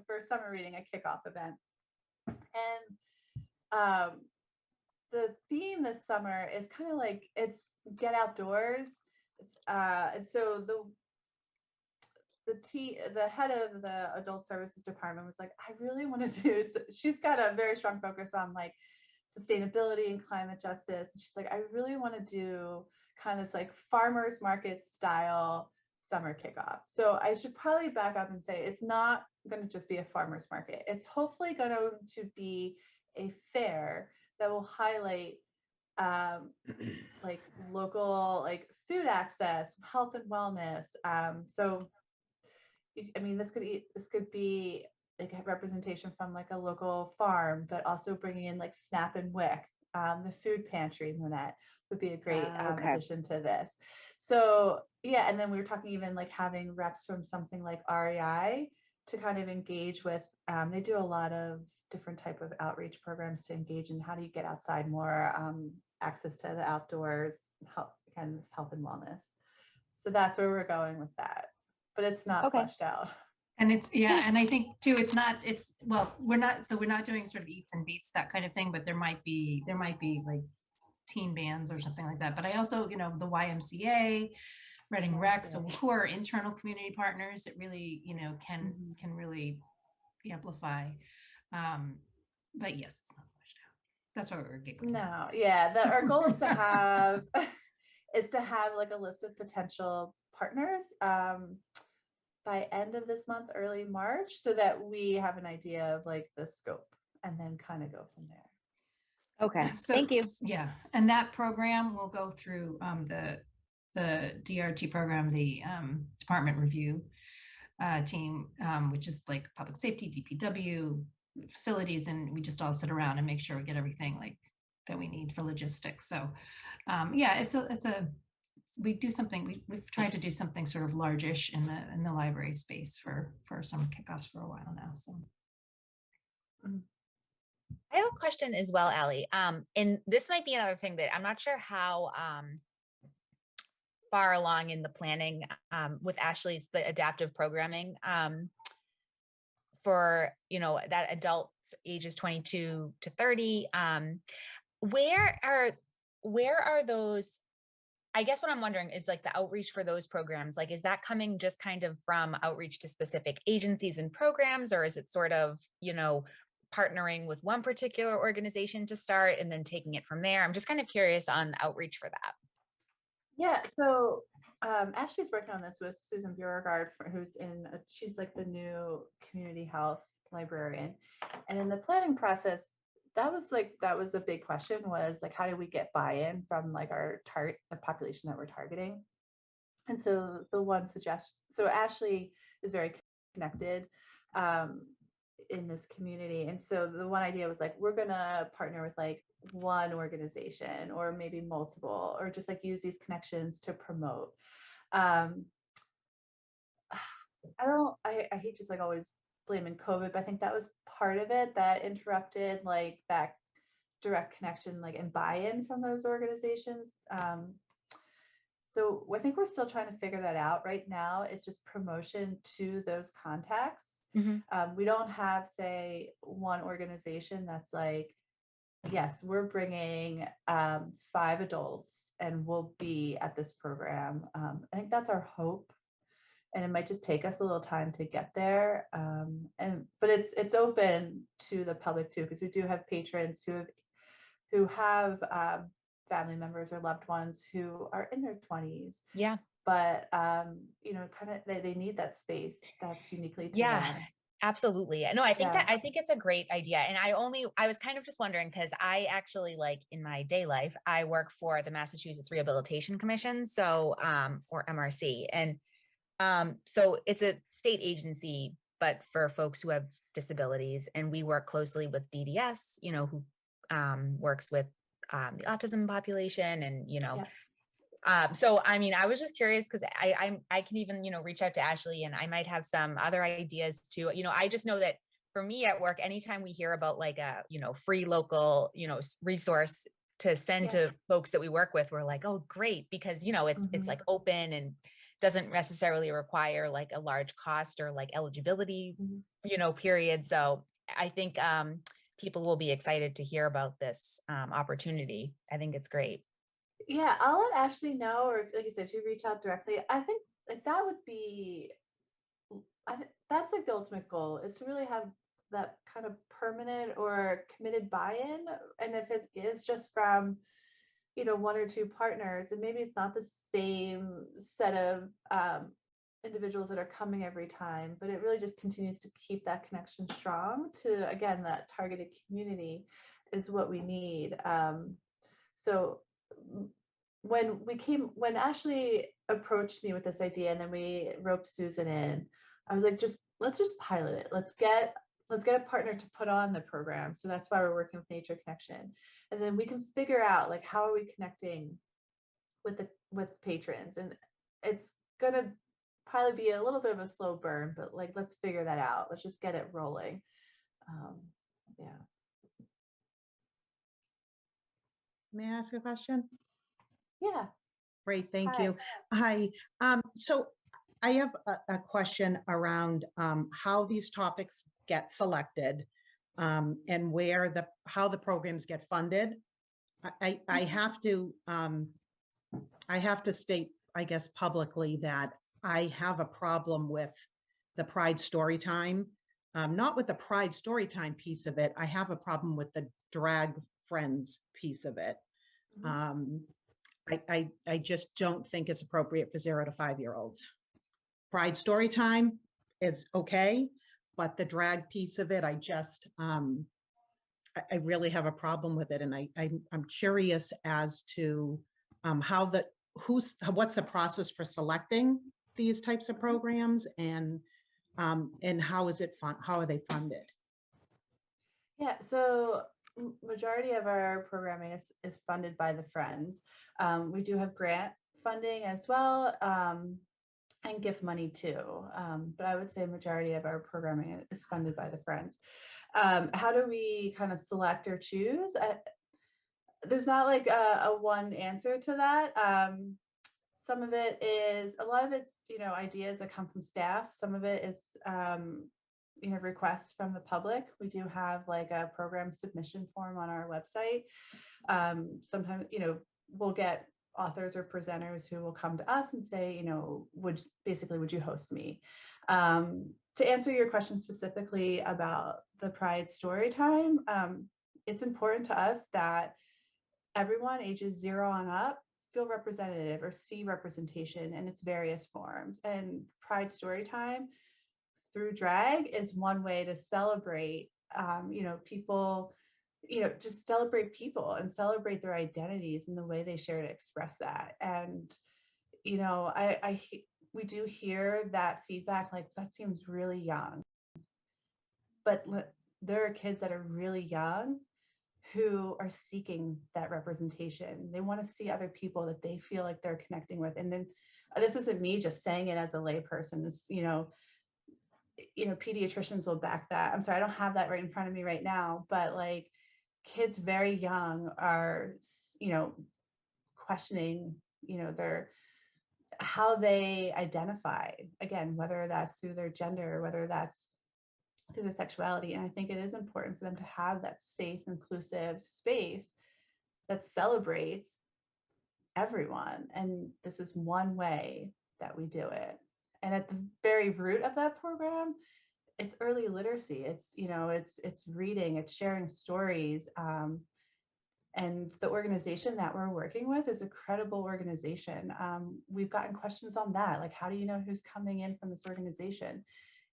Speaker 9: for summer reading a kickoff event, and the theme this summer is kind of it's get outdoors. And so the head of the adult services department was like, I really want to do. She's got a very strong focus on sustainability and climate justice. And she's like, I really want to do kind of farmers market style summer kickoff. So I should probably back up and say it's not going to just be a farmers market. It's hopefully going to be a fair that will highlight local food access, health and wellness. So I mean, this could be a representation from a local farm, but also bringing in SNAP and WIC, the food pantry. Monette would be a great addition to this. So yeah, and then we were talking even having reps from something like REI to kind of engage with. They do a lot of different type of outreach programs to engage in how do you get outside more, access to the outdoors, health and wellness. So that's where we're going with that, but it's not fleshed out.
Speaker 1: And and I think too, we're not doing sort of eats and beats, that kind of thing, but there might be teen bands or something like that. But I also, the YMCA, Reading Rec, so who are internal community partners that really, can really amplify. But yes, it's not fleshed out. That's why we're giggling.
Speaker 9: No, yeah, our goal is to have a list of potential partners by end of this month, early March, so that we have an idea of the scope and then kind of go from there.
Speaker 3: Okay,
Speaker 1: so,
Speaker 3: thank you.
Speaker 1: Yeah, and that program will go through the DRT program, the department review team, which is public safety, DPW, facilities, and we just all sit around and make sure we get everything that we need for logistics. So yeah, it's we do something, we've tried to do something sort of largish in the library space for some kickoffs for a while now. So.
Speaker 2: I have a question as well, Allie. And this might be another thing that I'm not sure how far along in the planning with Ashley's the adaptive programming for that adult ages 22 to 30. Where are those? I guess what I'm wondering is like the outreach for those programs. Like, is that coming just kind of from outreach to specific agencies and programs, or is it sort of partnering with one particular organization to start and then taking it from there? I'm just kind of curious on outreach for that.
Speaker 9: Yeah, so Ashley's working on this with Susan Beauregard, she's like the new community health librarian. And in the planning process, that was a big question, was like, how do we get buy-in from like the population that we're targeting? And so so Ashley is very connected in this community. And so the one idea was like, we're gonna partner with like one organization or maybe multiple, or just like use these connections to promote. I hate just like always blaming COVID, but I think that was part of it that interrupted like that direct connection, like, and buy-in from those organizations. So I think we're still trying to figure that out right now. It's just promotion to those contacts. Mm-hmm. We don't have, say, one organization that's like, yes, we're bringing 5 adults and we'll be at this program. I think that's our hope. And it might just take us a little time to get there. But it's open to the public too, because we do have patrons who have family members or loved ones who are in their 20s. Yeah. But kind of they need that space that's uniquely to them.
Speaker 2: Absolutely. No, I think it's a great idea. And I was kind of just wondering, because I actually, like, in my day life, I work for the Massachusetts Rehabilitation Commission, so or MRC. And so it's a state agency, but for folks who have disabilities, and we work closely with DDS, who works with the autism population, and so I mean, I was just curious, because I can even reach out to Ashley, and I might have some other ideas too. I just know that for me at work, anytime we hear about like a free local resource to send to folks that we work with, we're like, oh great, because it's like open and doesn't necessarily require like a large cost or like eligibility period. So I think people will be excited to hear about this opportunity. I think it's great.
Speaker 9: Yeah, I'll let Ashley know, or if, like you said, if you reach out directly. I think like that would be, that's like the ultimate goal, is to really have that kind of permanent or committed buy-in. And if it is just from, 1 or 2 partners, and maybe it's not the same set of individuals that are coming every time, but it really just continues to keep that connection strong to, again, that targeted community is what we need. So when Ashley approached me with this idea, and then we roped Susan in, I was like, let's just pilot it. Let's get a partner to put on the program. So that's why we're working with Nature Connection. And then we can figure out like, how are we connecting with patrons? And it's gonna probably be a little bit of a slow burn, but like, let's figure that out. Let's just get it rolling. Yeah.
Speaker 5: May I ask a question?
Speaker 9: Yeah.
Speaker 5: Great, thank you. Hi. So I have a question around how these topics get selected and how the programs get funded. I have to state, I guess, publicly that I have a problem with the Pride Storytime, not with the Pride Storytime piece of it. I have a problem with the Drag Friends piece of it. I just don't think it's appropriate for 0 to 5-year-olds. Pride Storytime is okay, but the drag piece of it, I really have a problem with it. And I'm curious as to what's the process for selecting these types of programs, and how are they funded?
Speaker 9: Yeah, so majority of our programming is funded by the Friends. We do have grant funding as well, and gift money too. But I would say majority of our programming is funded by the Friends. How do we kind of select or choose? There's not like a one answer to that. Some of it is, a lot of it's, ideas that come from staff. Some of it is, requests from the public. We do have like a program submission form on our website. Sometimes, we'll get authors or presenters who will come to us and say, would you host me? To answer your question specifically about the Pride story time, it's important to us that everyone ages 0 on up feel representative or see representation in its various forms. And Pride Storytime through drag is one way to celebrate, people, just celebrate people and celebrate their identities and the way they share to express that. And, we do hear that feedback, like, that seems really young. But there are kids that are really young who are seeking that representation. They want to see other people that they feel like they're connecting with. And then this isn't me just saying it as a layperson. This, pediatricians will back that. I'm sorry, I don't have that right in front of me right now, but like kids very young are, questioning, how they identify, again, whether that's through their gender, whether that's through their sexuality. And I think it is important for them to have that safe, inclusive space that celebrates everyone. And this is one way that we do it. And at the very root of that program, it's early literacy. It's, it's reading, it's sharing stories. And the organization that we're working with is a credible organization. We've gotten questions on that, like, how do you know who's coming in from this organization?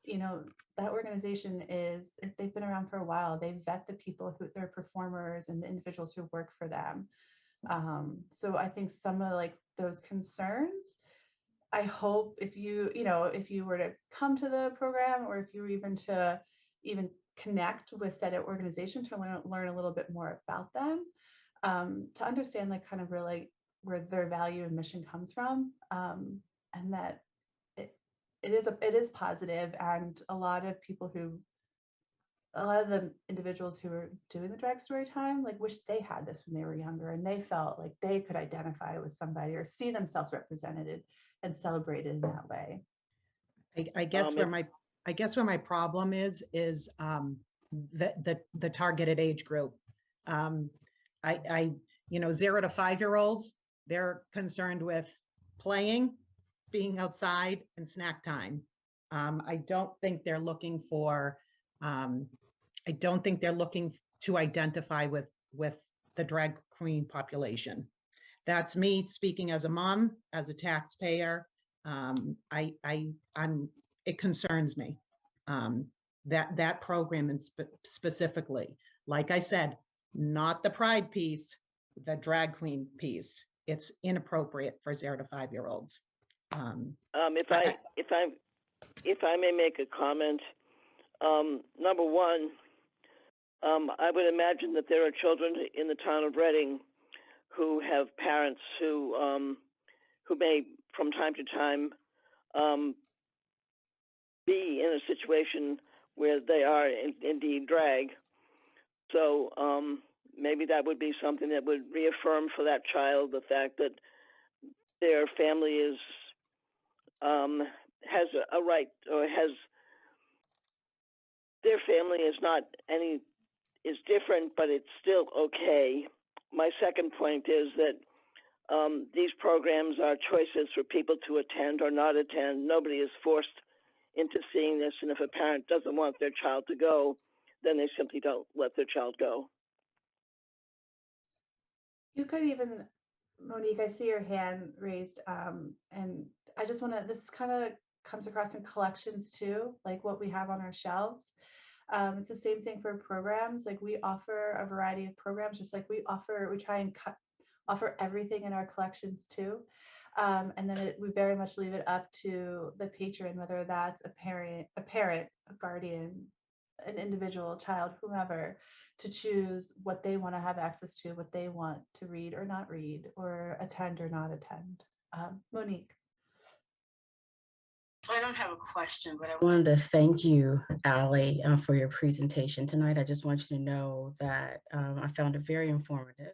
Speaker 9: That organization they've been around for a while. They vet the people who they're performers and the individuals who work for them. So I think some of like those concerns, I hope if you were to come to the program, or if you were even to connect with said organization to learn a little bit more about them, to understand like kind of really where their value and mission comes from, and that it is positive. And a lot of the individuals who are doing the drag story time like wish they had this when they were younger, and they felt like they could identify with somebody or see themselves represented and celebrated in that way.
Speaker 5: I guess where my problem is the targeted age group. 0 to 5-year-olds, they're concerned with playing, being outside, and snack time. I don't think they're looking to identify with the drag queen population. That's me speaking as a mom, as a taxpayer. It concerns me that program, and specifically, like I said, not the Pride piece, the drag queen piece. It's inappropriate for 0 to 5-year-olds.
Speaker 6: If I may make a comment, number one, I would imagine that there are children in the town of Reading who have parents who may, from time to time, be in a situation where they are indeed drag. So maybe that would be something that would reaffirm for that child the fact that their family is has a right, or has their family is different, but it's still okay. My second point is that these programs are choices for people to attend or not attend. Nobody is forced into seeing this, and if a parent doesn't want their child to go, then they simply don't let their child go.
Speaker 9: You could even, Monique, I see your hand raised, and I just want to, this kind of comes across in collections too, like what we have on our shelves. It's the same thing for programs. Like we offer a variety of programs, just like we try and offer everything in our collections too. And then we very much leave it up to the patron, whether that's a parent, a guardian, an individual, child, whomever, to choose what they want to have access to, what they want to read or not read, or attend or not attend. Monique.
Speaker 7: I don't have a question, but I wanted to thank you, Allie, for your presentation tonight. I just want you to know that I found it very informative,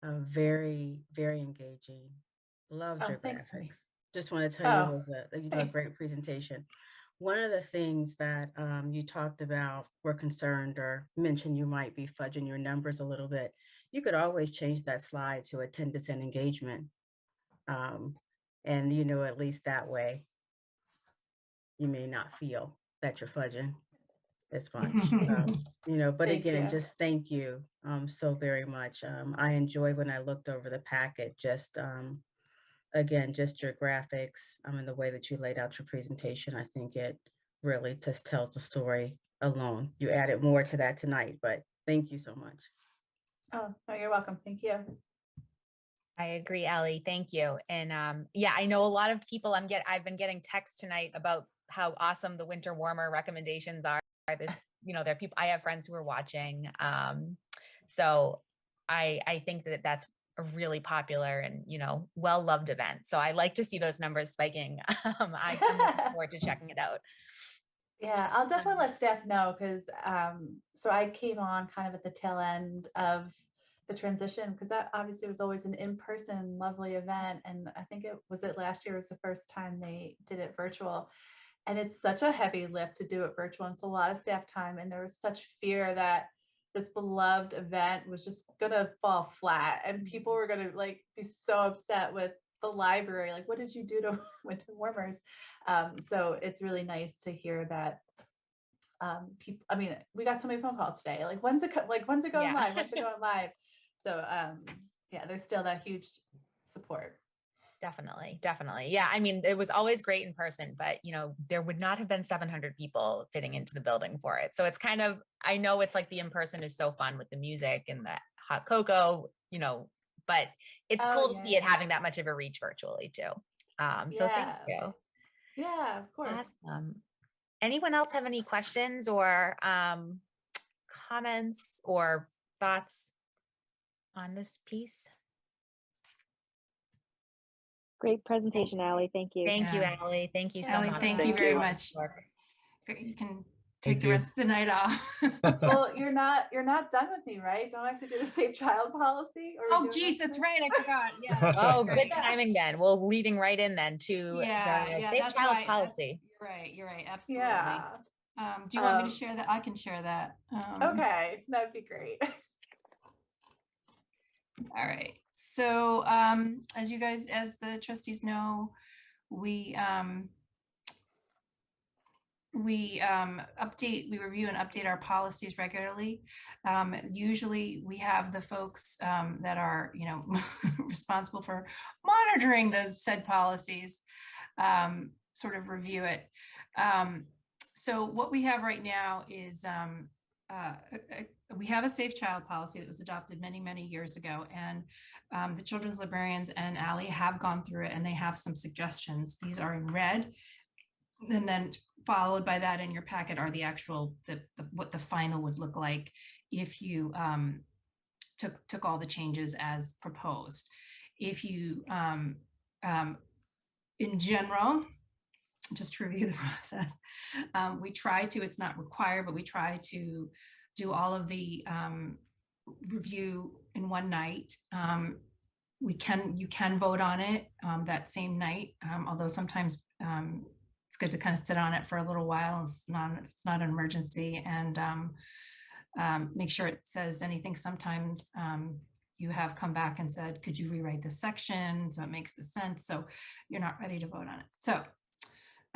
Speaker 7: very, very engaging. Loved your
Speaker 9: Thanks,
Speaker 7: graphics.
Speaker 9: Monique.
Speaker 7: Just want to tell you it was a great presentation. One of the things that you talked about were concerned or mentioned you might be fudging your numbers a little bit. You could always change that slide to a 10% engagement. And, at least that way, you may not feel that you're fudging as much, but again, just thank you so very much. I enjoyed when I looked over the packet, again, just your graphics and the way that you laid out your presentation. I think it really just tells the story alone. You added more to that tonight, but thank you so much.
Speaker 9: Oh, no, you're welcome. Thank you.
Speaker 2: I agree, Allie. Thank you. And yeah, I know a lot of people I've been getting texts tonight about how awesome the winter warmer recommendations are. There are people, I have friends who are watching. So I think that that's a really popular and, well-loved event. So I like to see those numbers spiking. I'm looking forward to checking it out.
Speaker 9: Yeah, I'll definitely let staff know because so I came on kind of at the tail end of the transition because that obviously was always an in-person lovely event. And I think last year was the first time they did it virtual. And it's such a heavy lift to do it virtual. And it's a lot of staff time. And there was such fear that this beloved event was just going to fall flat and people were going to be so upset with the library. Like, what did you do to winter warmers? So it's really nice to hear that people, we got so many phone calls today. When's it going live? When's it going live? So yeah, there's still that huge support.
Speaker 2: Definitely. Yeah. It was always great in person, but there would not have been 700 people fitting into the building for it. So it's kind of, I know it's the in-person is so fun with the music and the hot cocoa, but it's cool to see it having that much of a reach virtually too. So thank you.
Speaker 9: Yeah, of course.
Speaker 2: Awesome. Anyone else have any questions or comments or thoughts on this piece?
Speaker 3: Great presentation, Allie. Thank you.
Speaker 2: Thank you, Allie. Thank you so much.
Speaker 1: Thank you very much. You can take the rest of the night off.
Speaker 9: Well, you're not done with me, right? Don't I have to do the safe child policy?
Speaker 1: Oh, geez, that's right. I forgot. Yeah.
Speaker 2: Oh, good timing then. Well, leading right in then to the safe child policy.
Speaker 1: You're right. Absolutely.
Speaker 9: Yeah.
Speaker 1: Do you want me to share that? I can share that.
Speaker 9: Okay, that'd be great.
Speaker 1: All right. So as the trustees know, we review and update our policies regularly. Usually we have the folks that are, responsible for monitoring those said policies, sort of review it. So what we have right now is we have a safe child policy that was adopted many, many years ago. And the children's librarians and Allie have gone through it and they have some suggestions. These are in red. And then followed by that in your packet are the actual, what the final would look like if you took all the changes as proposed. If you, in general, just to review the process, we try to, it's not required, but we try to do all of the review in one night. You can vote on it that same night, although sometimes it's good to kind of sit on it for a little while. It's not an emergency, and make sure it says anything. Sometimes you have come back and said, could you rewrite this section so it makes the sense? So you're not ready to vote on it. So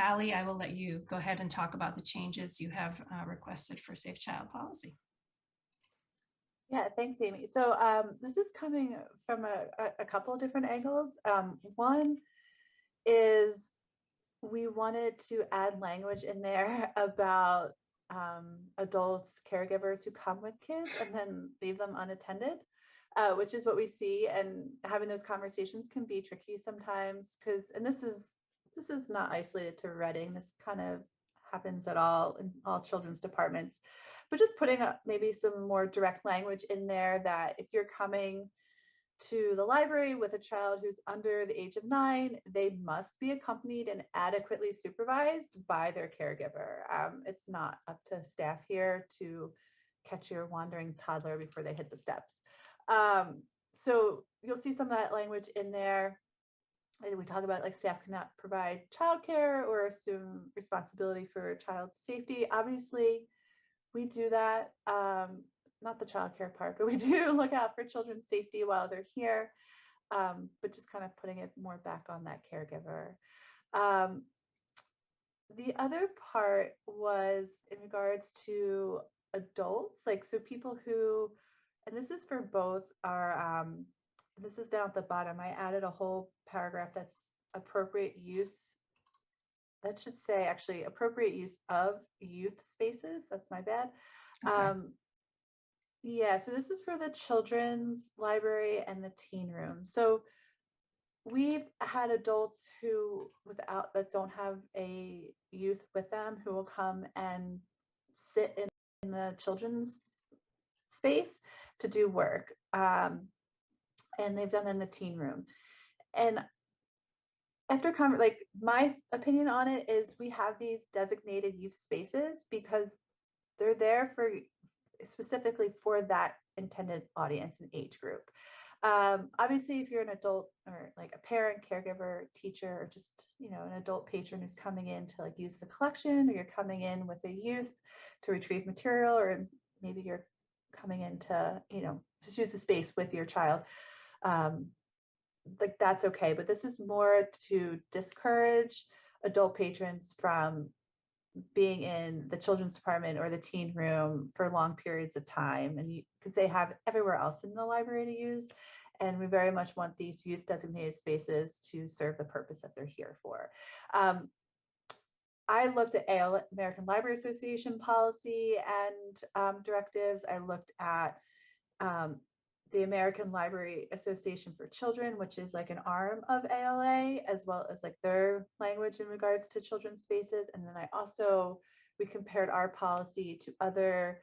Speaker 1: Allie, I will let you go ahead and talk about the changes you have requested for safe child policy.
Speaker 9: Yeah, thanks, Amy. So this is coming from a couple of different angles. One is we wanted to add language in there about adults, caregivers who come with kids and then leave them unattended, which is what we see. And having those conversations can be tricky sometimes and this is not isolated to Reading. This kind of happens in all children's departments, but just putting up maybe some more direct language in there that if you're coming to the library with a child who's under the age of 9, they must be accompanied and adequately supervised by their caregiver. It's not up to staff here to catch your wandering toddler before they hit the steps. So you'll see some of that language in there. And we talk about like staff cannot provide childcare or assume responsibility for child safety. Obviously, we do that. Not the childcare part, but we do look out for children's safety while they're here. But just kind of putting it more back on that caregiver. The other part was in regards to adults, like, so people who, and this is for both our, this is down at the bottom. I added a whole paragraph that's appropriate use. That should say actually appropriate use of youth spaces. That's my bad. Okay. Yeah, so this is for the children's library and the teen room. So we've had adults who that don't have a youth with them who will come and sit in the children's space to do work. And they've done in the teen room. And after like my opinion on it is we have these designated youth spaces because they're there for specifically for that intended audience and age group. Obviously, if you're an adult or like a parent, caregiver, teacher, or just, you know, an adult patron who's coming in to like use the collection, or you're coming in with a youth to retrieve material, or maybe you're coming in to, you know, just use the space with your child, like that's okay. But this is more to discourage adult patrons from being in the children's department or the teen room for long periods of time, and because they have everywhere else in the library to use, and we very much want these youth designated spaces to serve the purpose that they're here for. I looked at American Library Association policy and directives. I looked at the American Library Association for Children, which is like an arm of ALA, as well as like their language in regards to children's spaces. And then we compared our policy to other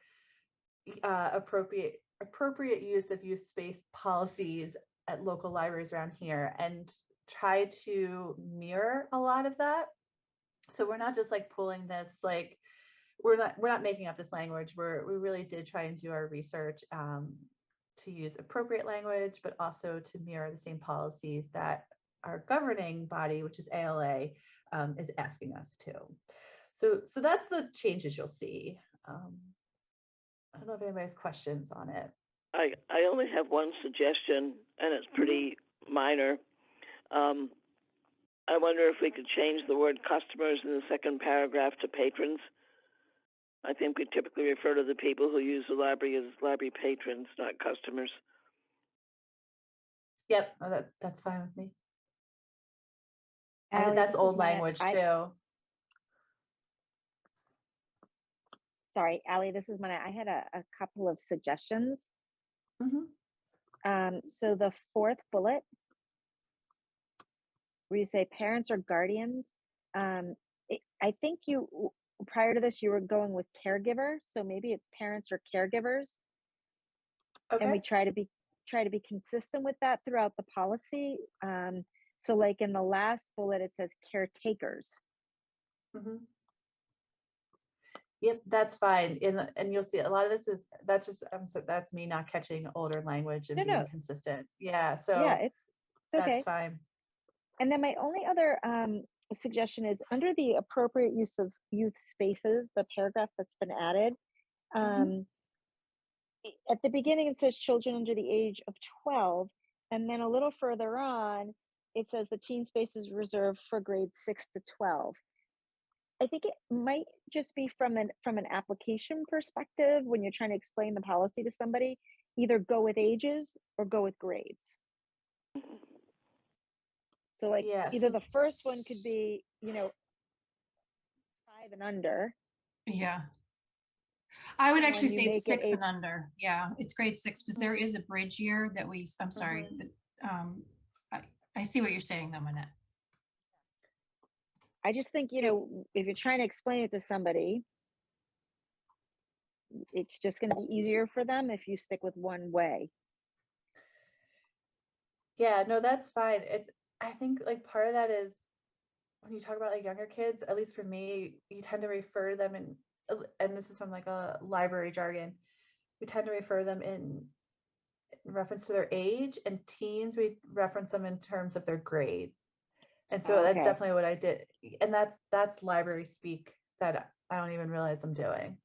Speaker 9: appropriate use of youth space policies at local libraries around here, and try to mirror a lot of that. So we're not just like pulling this, like we're not making up this language. We really did try and do our research to use appropriate language, but also to mirror the same policies that our governing body, which is ALA, is asking us to. So that's the changes you'll see. I don't know if anybody has questions on it.
Speaker 6: I only have one suggestion, and it's pretty minor. I wonder if we could change the word customers in the second paragraph to patrons. I think we typically refer to the people who use the library as library patrons, not customers.
Speaker 9: Yep, that's fine with me. I think that's old language too.
Speaker 3: Sorry, Allie, this is Mana. I had a couple of suggestions. Mm-hmm. So the fourth bullet, where you say parents or guardians, I think prior to this, you were going with caregiver, so maybe it's parents or caregivers. Okay. And we try to be consistent with that throughout the policy. So like in the last bullet, it says caretakers.
Speaker 9: Mm-hmm. Yep, that's fine. And you'll see a lot of this that's me not catching older language and being consistent. Yeah, so
Speaker 3: yeah, it's okay.
Speaker 9: That's fine.
Speaker 3: And then my only other suggestion is under the appropriate use of youth spaces, the paragraph that's been added. At the beginning, it says children under the age of 12. And then a little further on, it says the teen space is reserved for grades 6 to 12. I think it might just be from an application perspective, when you're trying to explain the policy to somebody, either go with ages or go with grades. So like either the first one could be, 5 and under.
Speaker 1: Yeah. I would actually say it's 6 and under. Yeah, it's grade 6 because there is a bridge year that I'm sorry, but I see what you're saying though, Manette.
Speaker 3: I just think, if you're trying to explain it to somebody, it's just going to be easier for them if you stick with one way.
Speaker 9: Yeah, no, that's fine. I think like part of that is when you talk about like younger kids, at least for me, you tend to refer them and this is from like a library jargon, we tend to refer them in reference to their age, and teens, we reference them in terms of their grade. And so that's definitely what I did. And that's library speak that I don't even realize I'm doing.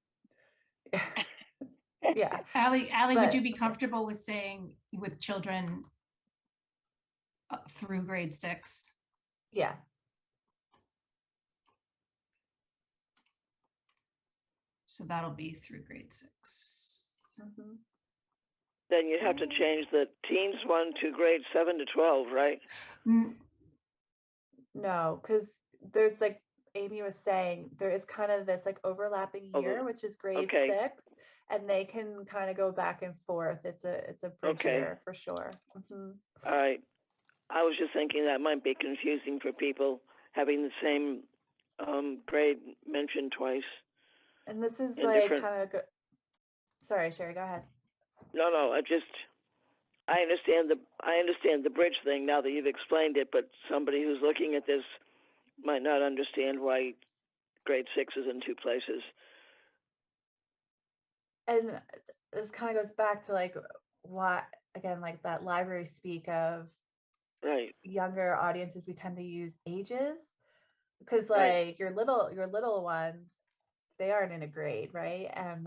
Speaker 9: Yeah.
Speaker 1: Allie, would you be comfortable with saying with children through grade 6?
Speaker 9: Yeah.
Speaker 1: So that'll be through grade 6.
Speaker 9: Mm-hmm.
Speaker 6: Then you have to change the teens one to grade 7 to 12, right?
Speaker 9: No, because there's like Amy was saying, there is kind of this like overlapping year, which is grade 6, and they can kind of go back and forth. It's a bridge year for sure. Mm-hmm.
Speaker 6: All right. I was just thinking that might be confusing for people having the same grade mentioned twice.
Speaker 9: And this is like kind of sorry, Sherry, go ahead.
Speaker 6: No, I understand the bridge thing now that you've explained it, but somebody who's looking at this might not understand why grade 6 is in 2 places.
Speaker 9: And this kind of goes back to like what, again, like that library speak of younger audiences, we tend to use ages because like your little ones, they aren't in a grade, right? And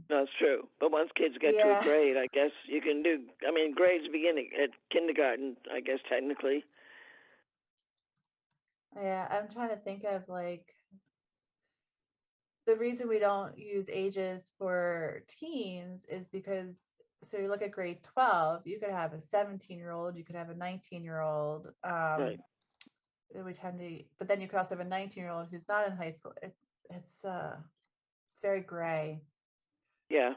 Speaker 6: that's true. But once kids get to a grade, I guess you can do, I mean, grades beginning at kindergarten, I guess, technically.
Speaker 9: Yeah, I'm trying to think of like the reason we don't use ages for teens is because, so you look at grade 12, you could have a 17-year-old, you could have a 19-year-old. We tend to, but then you could also have a 19-year-old who's not in high school. It's very gray.
Speaker 6: Yeah.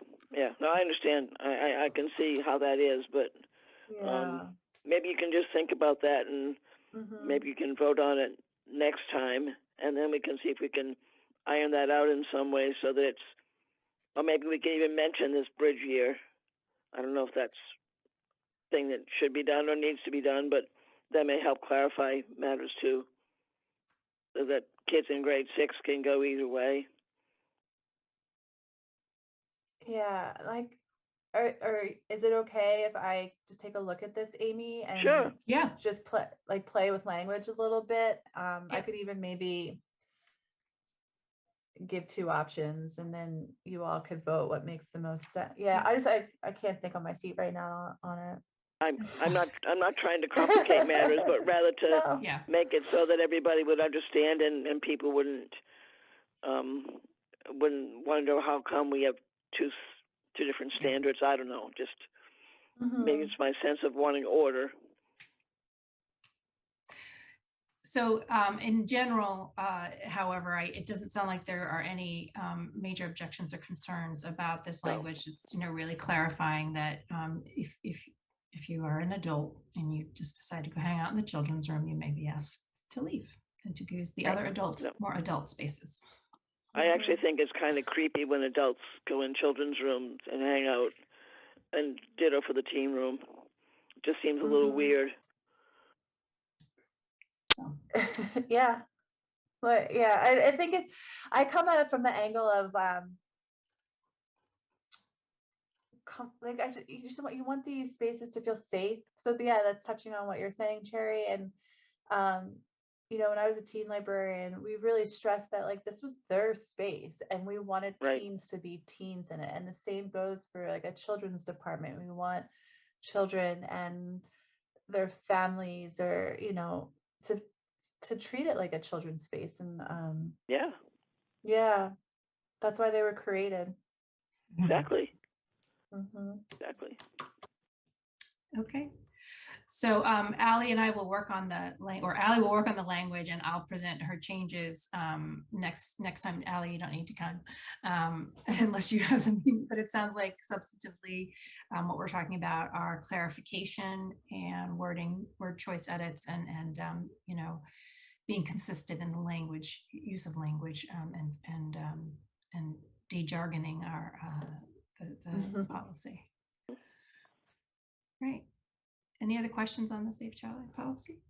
Speaker 6: No, I understand. I can see how that is, but maybe you can just think about that, and maybe you can vote on it next time, and then we can see if we can iron that out in some way so that it's, or maybe we can even mention this bridge year. I don't know if that's a thing that should be done or needs to be done, but that may help clarify matters too, so that kids in grade 6 can go either way.
Speaker 9: Yeah, like, or is it okay if I just take a look at this, Amy, and just play with language a little bit? I could even maybe give 2 options, and then you all could vote what makes the most sense. Yeah, I can't think on my feet right now on it.
Speaker 6: I'm not trying to complicate matters, but rather to make it so that everybody would understand, and people wouldn't wonder how come we have two different standards. I don't know. Just maybe it's my sense of wanting order.
Speaker 1: So in general, however, it doesn't sound like there are any major objections or concerns about this language. It's, really clarifying that if you are an adult and you just decide to go hang out in the children's room, you may be asked to leave and to use the other more adult spaces.
Speaker 6: I actually think it's kind of creepy when adults go in children's rooms and hang out, and ditto for the teen room. It just seems a little weird.
Speaker 1: So.
Speaker 9: Yeah. But I think I come at it from the angle of like you want these spaces to feel safe. So that's touching on what you're saying, Cherry. And when I was a teen librarian, we really stressed that like this was their space, and we wanted teens to be teens in it. And the same goes for like a children's department. We want children and their families, or to treat it like a children's space. And that's why they were created.
Speaker 6: Exactly.
Speaker 9: Exactly.
Speaker 1: Okay. So Allie and I will work on the Allie will work on the language, and I'll present her changes next time. Allie, you don't need to come unless you have something, but it sounds like substantively what we're talking about are clarification and word choice edits, and being consistent in the language, use of language, and de-jargoning our the policy. Right. Any other questions on the Safe Child policy?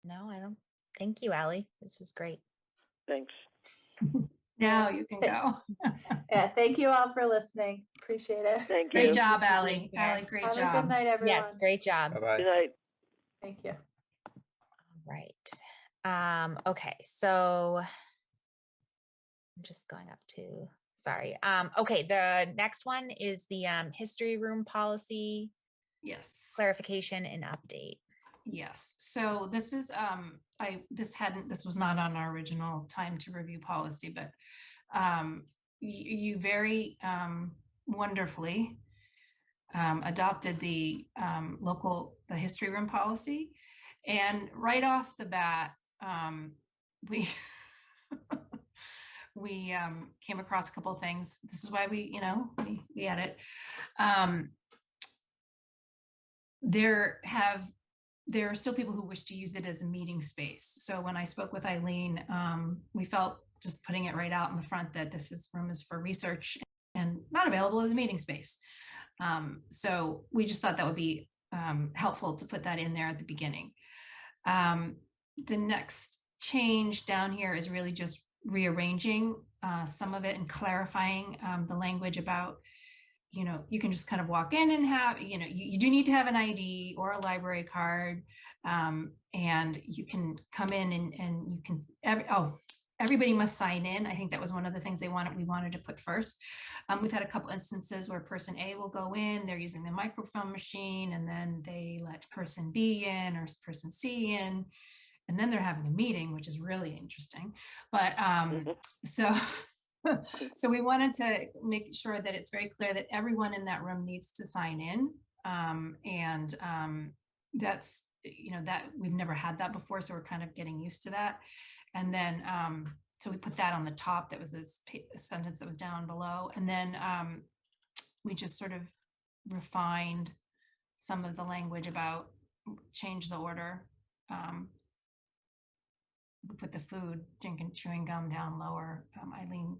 Speaker 2: No, I don't. Thank you, Allie. This was great.
Speaker 6: Thanks.
Speaker 1: Now you can go.
Speaker 9: Yeah, thank you all for listening. Appreciate it.
Speaker 6: Thank you.
Speaker 1: Great job, Allie. Allie, great
Speaker 9: Have
Speaker 1: job.
Speaker 9: a good night, everyone.
Speaker 2: Yes, great job.
Speaker 8: Bye-bye.
Speaker 6: Good night.
Speaker 9: Thank you.
Speaker 2: All right. Okay, so I'm just going up to, sorry. Okay, the next one is the history room policy
Speaker 1: Yes.
Speaker 2: clarification and update.
Speaker 1: Yes. So this is this was not on our original time to review policy, but you very wonderfully adopted the the history room policy, and right off the bat we we came across a couple of things. This is why we edit. There are still people who wish to use it as a meeting space. So when I spoke with Eileen, we felt, just putting it right out in the front, that this room is for research and not available as a meeting space. So we just thought that would be helpful to put that in there at the beginning. The next change down here is really just rearranging some of it and clarifying the language about, you can just kind of walk in and have, you do need to have an ID or a library card, and you can come in and you can, everybody must sign in. I think that was one of the things we wanted to put first. We've had a couple instances where person A will go in, they're using the microfilm machine, and then they let person B in or person C in, and then they're having a meeting, which is really interesting. But so we wanted to make sure that it's very clear that everyone in that room needs to sign in. And that's, that we've never had that before. So we're kind of getting used to that. And then, so we put that on the top. That was this sentence that was down below. And then we just sort of refined some of the language about change the order. We put the food, drinking, chewing gum down lower. Eileen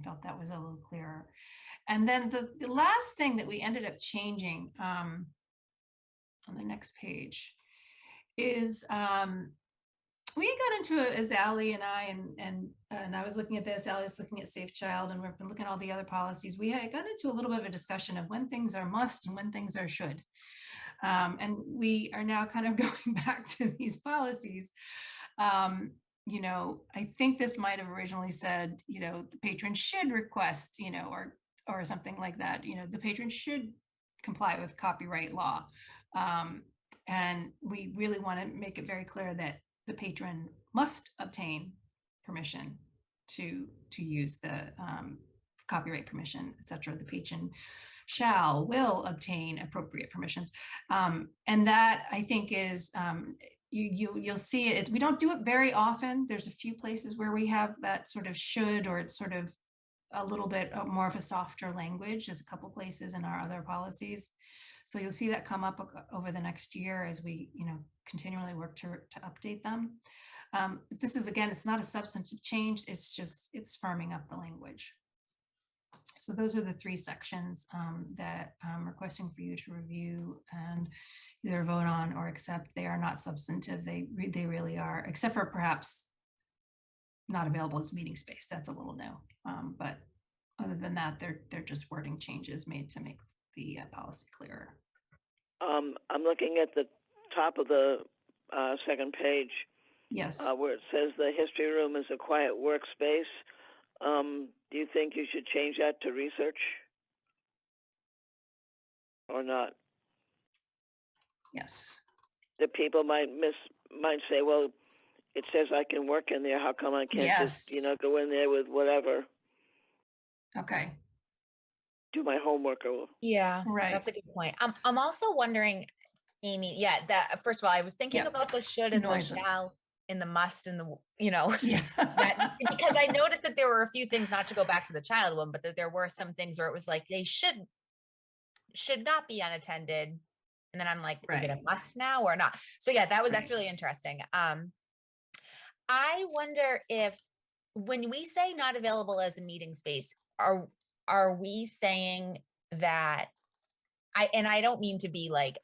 Speaker 1: felt that was a little clearer. And then the last thing that we ended up changing on the next page is we got into it, as Allie and I, and I was looking at this, Allie was looking at Safe Child, and we've been looking at all the other policies. We had got into a little bit of a discussion of when things are must and when things are should. And we are now kind of going back to these policies. I think this might have originally said, the patron should request, or something like that. The patron should comply with copyright law. And we really want to make it very clear that the patron must obtain permission to use the copyright permission, etc. The patron will obtain appropriate permissions. And that, I think, is you'll see it. We don't do it very often. There's a few places where we have that sort of should, or it's sort of a little bit more of a softer language. There's a couple places in our other policies. So you'll see that come up over the next year as we, continually work to update them. But this is, again, it's not a substantive change. It's firming up the language. So those are the three sections that I'm requesting for you to review and either vote on or accept. They are not substantive. They really are, except for perhaps not available as meeting space. That's a little new. But other than that, they're just wording changes made to make the policy clearer.
Speaker 6: I'm looking at the top of the second page.
Speaker 1: Yes.
Speaker 6: Where it says the history room is a quiet workspace. Do you think you should change that to research or not?
Speaker 1: Yes.
Speaker 6: The people might say, well, it says I can work in there. How come I can't just, go in there with whatever?
Speaker 1: Okay.
Speaker 6: Do my homework or
Speaker 2: yeah,
Speaker 1: right.
Speaker 2: That's a good point. I'm also wondering, Amy, that first of all, I was thinking about the should and the shall and the must and the, because I noticed that there were a few things, not to go back to the child one, but that there were some things where it was like they should not be unattended. And then I'm like, is it a must now or not? So yeah, that's really interesting. I wonder if when we say not available as a meeting space, are we saying that I don't mean to be like,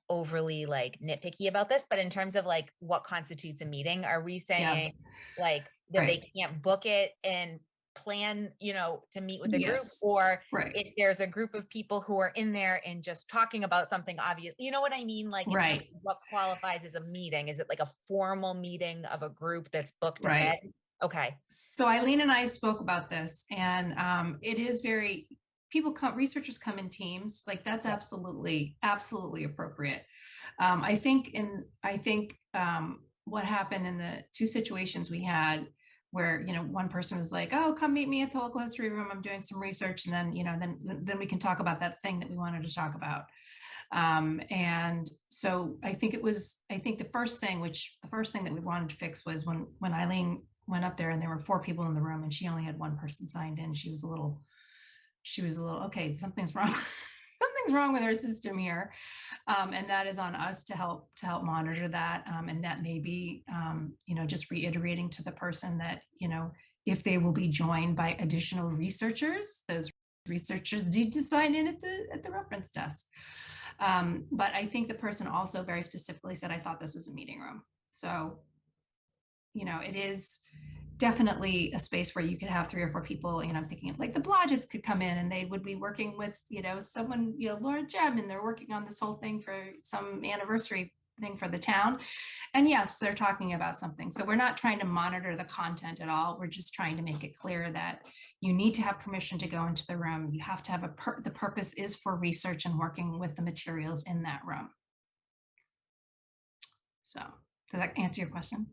Speaker 2: overly like nitpicky about this, but in terms of like what constitutes a meeting, are we saying like that they can't book it and plan, to meet with a group, or if there's a group of people who are in there and just talking about something obvious, you know what I mean? Like, in terms of what qualifies as a meeting? Is it like a formal meeting of a group that's booked ahead? Okay.
Speaker 1: So Eileen and I spoke about this, and it is researchers come in teams, like that's absolutely appropriate. I think what happened in the two situations we had where, one person was like, oh, come meet me at the local history room, I'm doing some research, and then, then we can talk about that thing that we wanted to talk about. And so I think the first thing that we wanted to fix was when Eileen went up there and there were 4 people in the room and she only had 1 person signed in. She was a little, okay, something's wrong. Something's wrong with our system here. And that is on us to help monitor that. And that may be, just reiterating to the person that, if they will be joined by additional researchers, those researchers need to sign in at the reference desk. But I think the person also very specifically said, I thought this was a meeting room. So, it is definitely a space where you could have 3 or 4 people. I'm thinking of like the Blodgetts could come in and they would be working with, someone, Laura Jebb, and they're working on this whole thing for some anniversary thing for the town. And yes, they're talking about something. So we're not trying to monitor the content at all. We're just trying to make it clear that you need to have permission to go into the room. You have to have the purpose is for research and working with the materials in that room. So does that answer your question?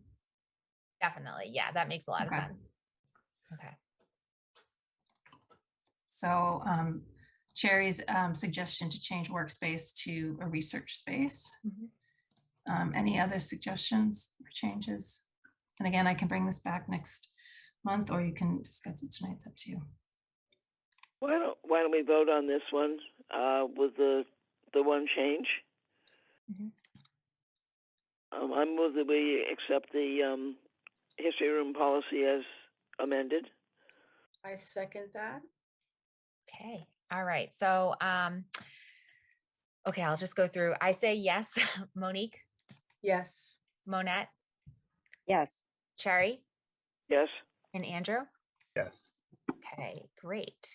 Speaker 2: Definitely. Yeah, that makes a lot of sense. Okay.
Speaker 1: So Cherry's suggestion to change workspace to a research space. Any other suggestions or changes? And again, I can bring this back next month, or you can discuss it tonight. It's up to you.
Speaker 6: Why don't we vote on this one with the one change? I move that we accept the history room policy as amended.
Speaker 7: I second that.
Speaker 2: Okay. All right. So, okay, I'll just go through. I say yes. Monique?
Speaker 7: Yes.
Speaker 2: Monette?
Speaker 3: Yes.
Speaker 2: Cherry?
Speaker 6: Yes.
Speaker 2: And Andrew?
Speaker 8: Yes.
Speaker 2: Okay, great.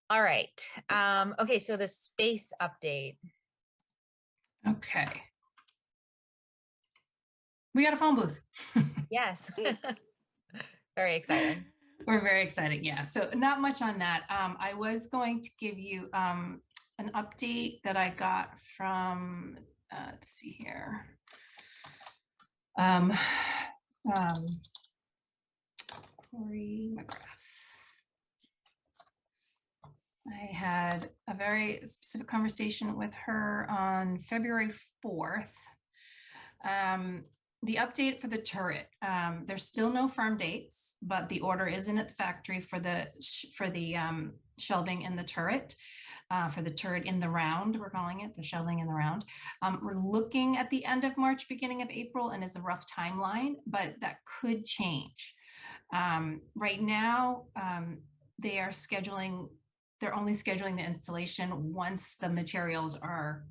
Speaker 2: All right. Okay, so the space update.
Speaker 1: Okay. We got a phone booth.
Speaker 2: Yes. Very exciting.
Speaker 1: We're very excited. Yeah. So not much on that. I was going to give you an update that I got from, let's see here. Lori McGrath. I had a very specific conversation with her on February 4th. The update for the turret, there's still no firm dates, but the order is in at the factory for the shelving in the turret, for the turret in the round, we're calling it, the shelving in the round. We're looking at the end of March, beginning of April, and it's a rough timeline, but that could change. Right now, they're only scheduling the installation once the materials are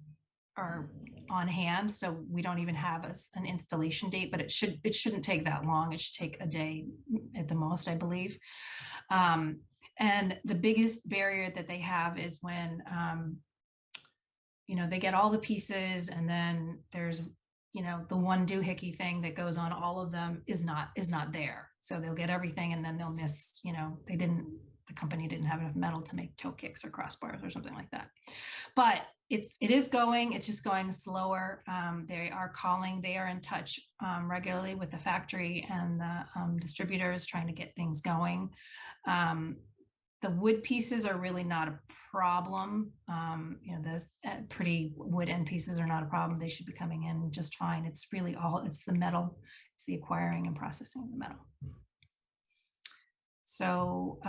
Speaker 1: on hand, so we don't even have an installation date, but it shouldn't take that long. It should take a day at the most, I believe. And the biggest barrier that they have is when they get all the pieces, and then there's the one doohickey thing that goes on all of them is not there. So they'll get everything and then they'll miss, the company didn't have enough metal to make toe kicks or crossbars or something like that. But it is going, it's just going slower. They are in touch regularly with the factory and the distributors, trying to get things going. The wood pieces are really not a problem. The pretty wood end pieces are not a problem. They should be coming in just fine. It's really it's the metal, it's the acquiring and processing of the metal. So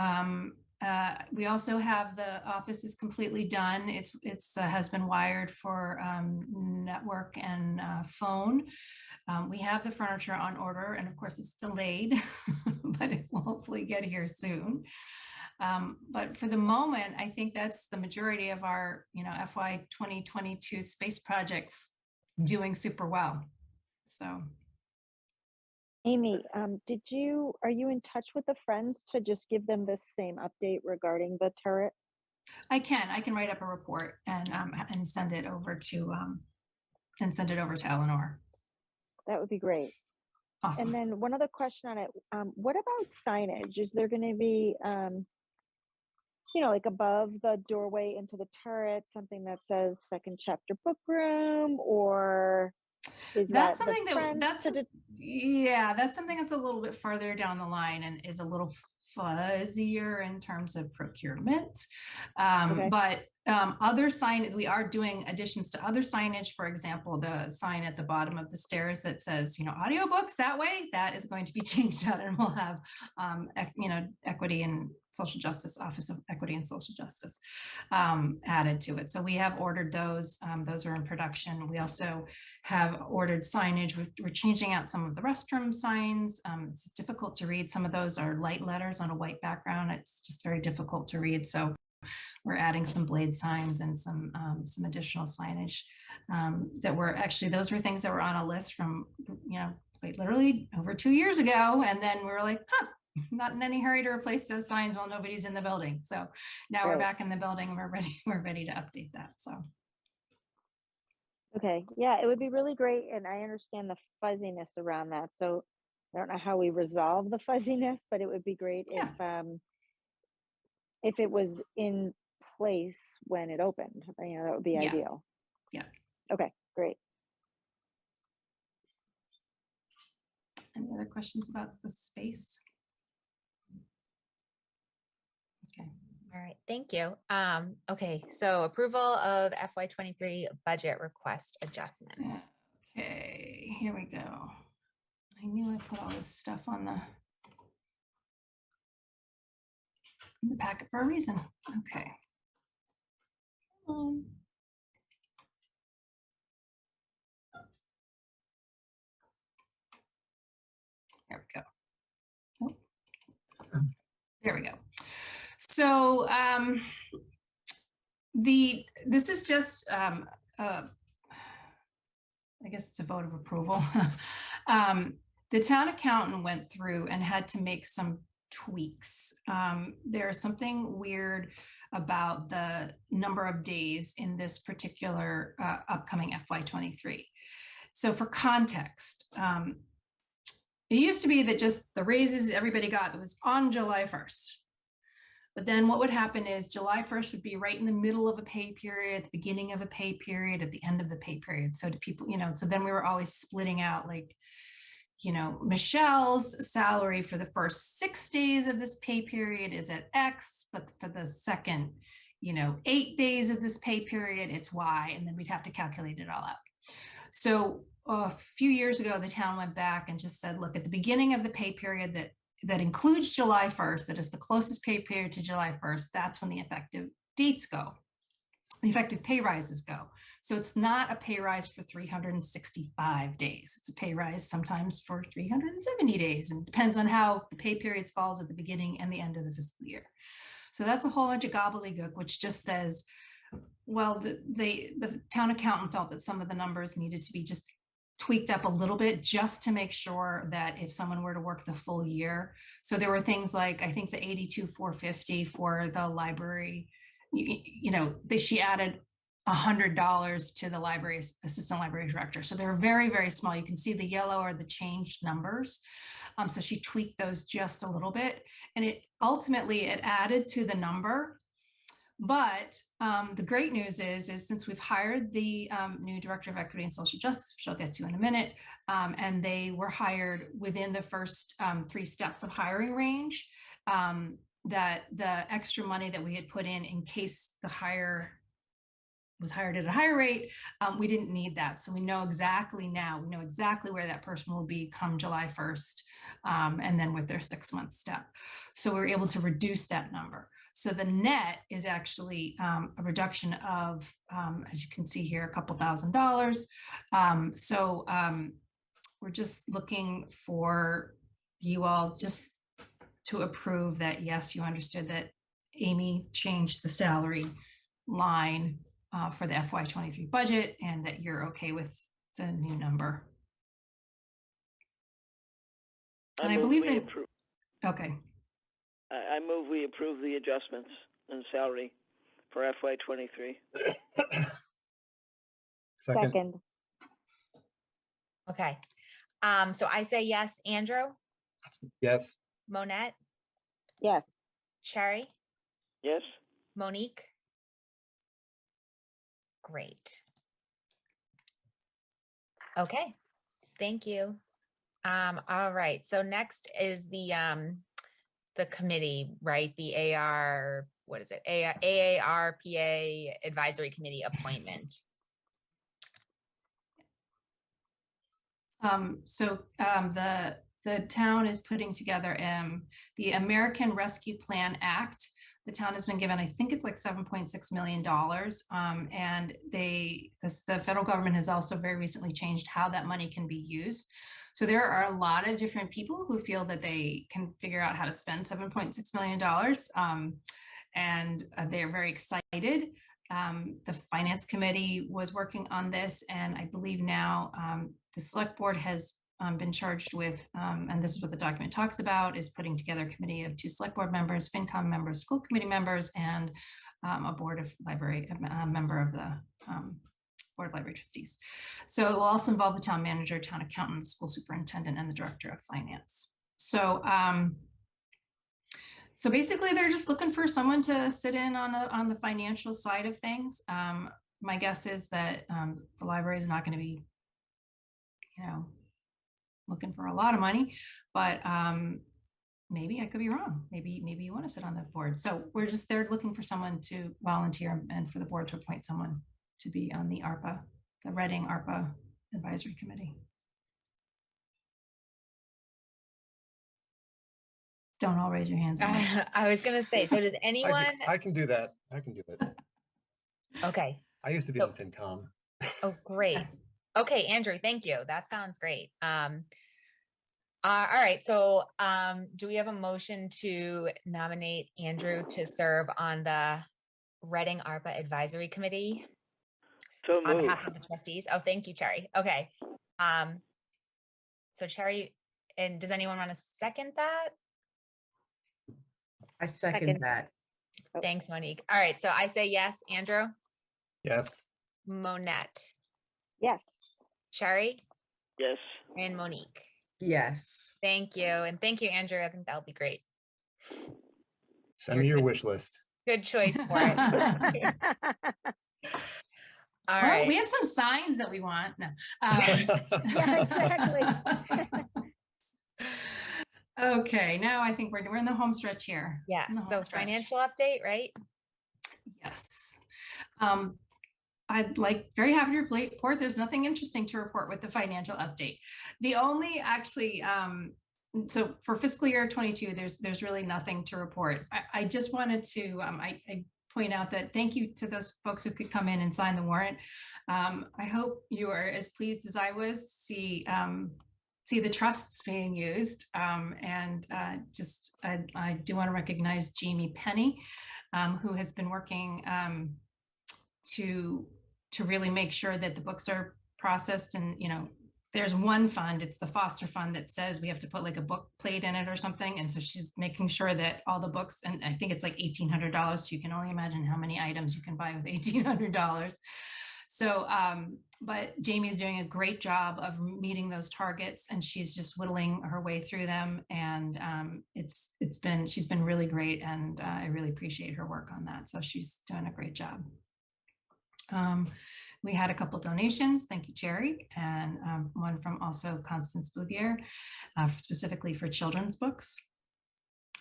Speaker 1: we also have the office is completely done. It's has been wired for network and phone. We have the furniture on order, and of course it's delayed, but it will hopefully get here soon. But for the moment, I think that's the majority of our, FY 2022 space projects doing super well. So.
Speaker 3: Amy, are you in touch with the Friends to just give them this same update regarding the turret?
Speaker 1: I can write up a report and send it over to Eleanor. That
Speaker 3: would be great.
Speaker 1: Awesome.
Speaker 3: And then one other question on it. What about signage? Is there going to be, like above the doorway into the turret, something that says second chapter book room, or is
Speaker 1: that's
Speaker 3: that
Speaker 1: something that's something that's a little bit farther down the line and is a little fuzzier in terms of procurement.
Speaker 3: Okay.
Speaker 1: But other we are doing additions to other signage. For example, the sign at the bottom of the stairs that says, audiobooks that way, that is going to be changed out, and we'll have, Equity and Social Justice, Office of Equity and Social Justice added to it. So we have ordered those. Those are in production. We also have ordered signage. We're changing out some of the restroom signs. It's difficult to read. Some of those are light letters on a white background. It's just very difficult to read. So we're adding some blade signs and some additional signage those were things that were on a list from, quite literally over 2 years ago. And then we were like, not in any hurry to replace those signs while nobody's in the building. So now we're back in the building and we're ready to update that. So.
Speaker 3: Okay. Yeah, it would be really great. And I understand the fuzziness around that. So I don't know how we resolve the fuzziness, but it would be great if it was in place when it opened. That would be ideal.
Speaker 1: Yeah.
Speaker 3: Okay, great.
Speaker 1: Any other questions about the space? Okay.
Speaker 2: All right, thank you. Okay, so approval of FY23 budget request adjustment.
Speaker 1: Okay, here we go. I knew I put all this stuff on in the packet for a reason. Okay. There we go. Oh. There we go. So this is just I guess it's a vote of approval. The town accountant went through and had to make some tweaks. There's something weird about the number of days in this particular upcoming FY23. So for context, it used to be that just the raises everybody got was on July 1st. But then what would happen is July 1st would be right in the middle of a pay period, at the beginning of a pay period, at the end of the pay period. So to people, so then we were always splitting out like, Michelle's salary for the first 6 days of this pay period is at X, but for the second, 8 days of this pay period, it's Y, and then we'd have to calculate it all out. So a few years ago, the town went back and just said, look, at the beginning of the pay period that includes July 1st, that is the closest pay period to July 1st, that's when the effective dates go. The effective pay rises go. So it's not a pay rise for 365 days. It's a pay rise sometimes for 370 days, and it depends on how the pay periods falls at the beginning and the end of the fiscal year. So that's a whole bunch of gobbledygook, which just says, well, the town accountant felt that some of the numbers needed to be just tweaked up a little bit just to make sure that if someone were to work the full year. So there were things like, I think the 82,450 for the library, she added $100 to the library's assistant library director. So they're very, very small. You can see the yellow are the changed numbers. So she tweaked those just a little bit, and it added to the number. But the great news is since we've hired the new director of equity and social justice, which I'll get to in a minute, and they were hired within the first 3 steps of hiring range, that the extra money that we had put in case the hire was hired at a higher rate, we didn't need that. So we know exactly where that person will be come July 1st, and then with their 6-month step. So we were able to reduce that number. So the net is actually a reduction of, as you can see here, a couple $1,000s. So we're just looking for you all just to approve that, yes, you understood that Amy changed the salary line for the FY23 budget, and that you're okay with the new number. And I believe that, okay.
Speaker 6: I move we approve the adjustments in salary for FY23.
Speaker 3: Second.
Speaker 2: Okay. So I say yes. Andrew?
Speaker 8: Yes.
Speaker 2: Monette?
Speaker 3: Yes.
Speaker 2: Sherry?
Speaker 6: Yes.
Speaker 2: Monique? Great. Okay. Thank you. All right. So next is the committee, right? The AR, what is it? AARPA Advisory Committee appointment.
Speaker 1: The town is putting together the American Rescue Plan Act. The town has been given, I think it's like $7.6 million. And the federal government has also very recently changed how that money can be used. So there are a lot of different people who feel that they can figure out how to spend $7.6 million. And they're very excited. The Finance Committee was working on this, and I believe now the Select Board has been charged with, and this is what the document talks about, is putting together a committee of 2 Select Board members, FinCom members, school committee members, and a Board of Library, a member of the Board of Library Trustees. So it will also involve the town manager, town accountant, school superintendent, and the director of finance. So so basically, they're just looking for someone to sit in on the financial side of things. My guess is that the library is not going to be, looking for a lot of money, but maybe I could be wrong. Maybe you want to sit on that board. So they're looking for someone to volunteer and for the board to appoint someone to be on the Reading Arpa Advisory Committee. Don't all raise your hands.
Speaker 2: I was going to say, so did anyone?
Speaker 8: I can do that. I can do it.
Speaker 2: Okay.
Speaker 8: I used to be on FinCom.
Speaker 2: Oh, great. Okay, Andrew, thank you. That sounds great. All right. So do we have a motion to nominate Andrew to serve on the Reading Arpa Advisory Committee?
Speaker 6: So
Speaker 2: on
Speaker 6: moved.
Speaker 2: behalf of the trustees? Oh, thank you, Cherry. Okay. So Cherry, and does anyone want to second that?
Speaker 7: I second that.
Speaker 2: Thanks, Monique. All right. So I say yes. Andrew?
Speaker 8: Yes.
Speaker 2: Monette?
Speaker 3: Yes.
Speaker 2: Cherry?
Speaker 6: Yes.
Speaker 2: And Monique?
Speaker 7: Yes.
Speaker 2: Thank you. And thank you, Andrew. I think that'll be great.
Speaker 8: Send me your wish list.
Speaker 2: Good choice for it. All
Speaker 1: well,
Speaker 2: right.
Speaker 1: We have some signs that we want. No.
Speaker 3: Yeah, exactly.
Speaker 1: Okay, now I think we're in the home stretch here.
Speaker 2: Yeah. So financial update, right?
Speaker 1: Yes. I'd very happy to report there's nothing interesting to report with the financial update. The only actually, so for fiscal year 22, there's really nothing to report. I just wanted to, I point out that thank you to those folks who could come in and sign the warrant. I hope you are as pleased as I was to see the trusts being used. And I do want to recognize Jamie Penny, who has been working to really make sure that the books are processed. And, there's one fund, it's the foster fund, that says we have to put like a book plate in it or something. And so she's making sure that all the books, and I think it's like $1,800. So you can only imagine how many items you can buy with $1,800. So, but Jamie's doing a great job of meeting those targets, and she's just whittling her way through them. And she's been really great, and I really appreciate her work on that. So she's doing a great job. We had a couple donations, thank you, Cherry, and one from also Constance Bouvier, specifically for children's books.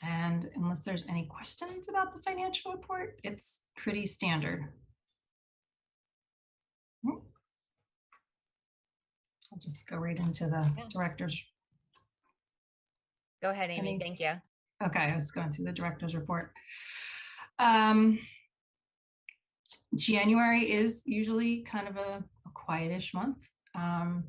Speaker 1: And unless there's any questions about the financial report, it's pretty standard. I'll just go right into the director's.
Speaker 2: Go ahead, Amy. Thank you.
Speaker 1: Okay, I was going through the director's report. January is usually kind of a quietish month. Our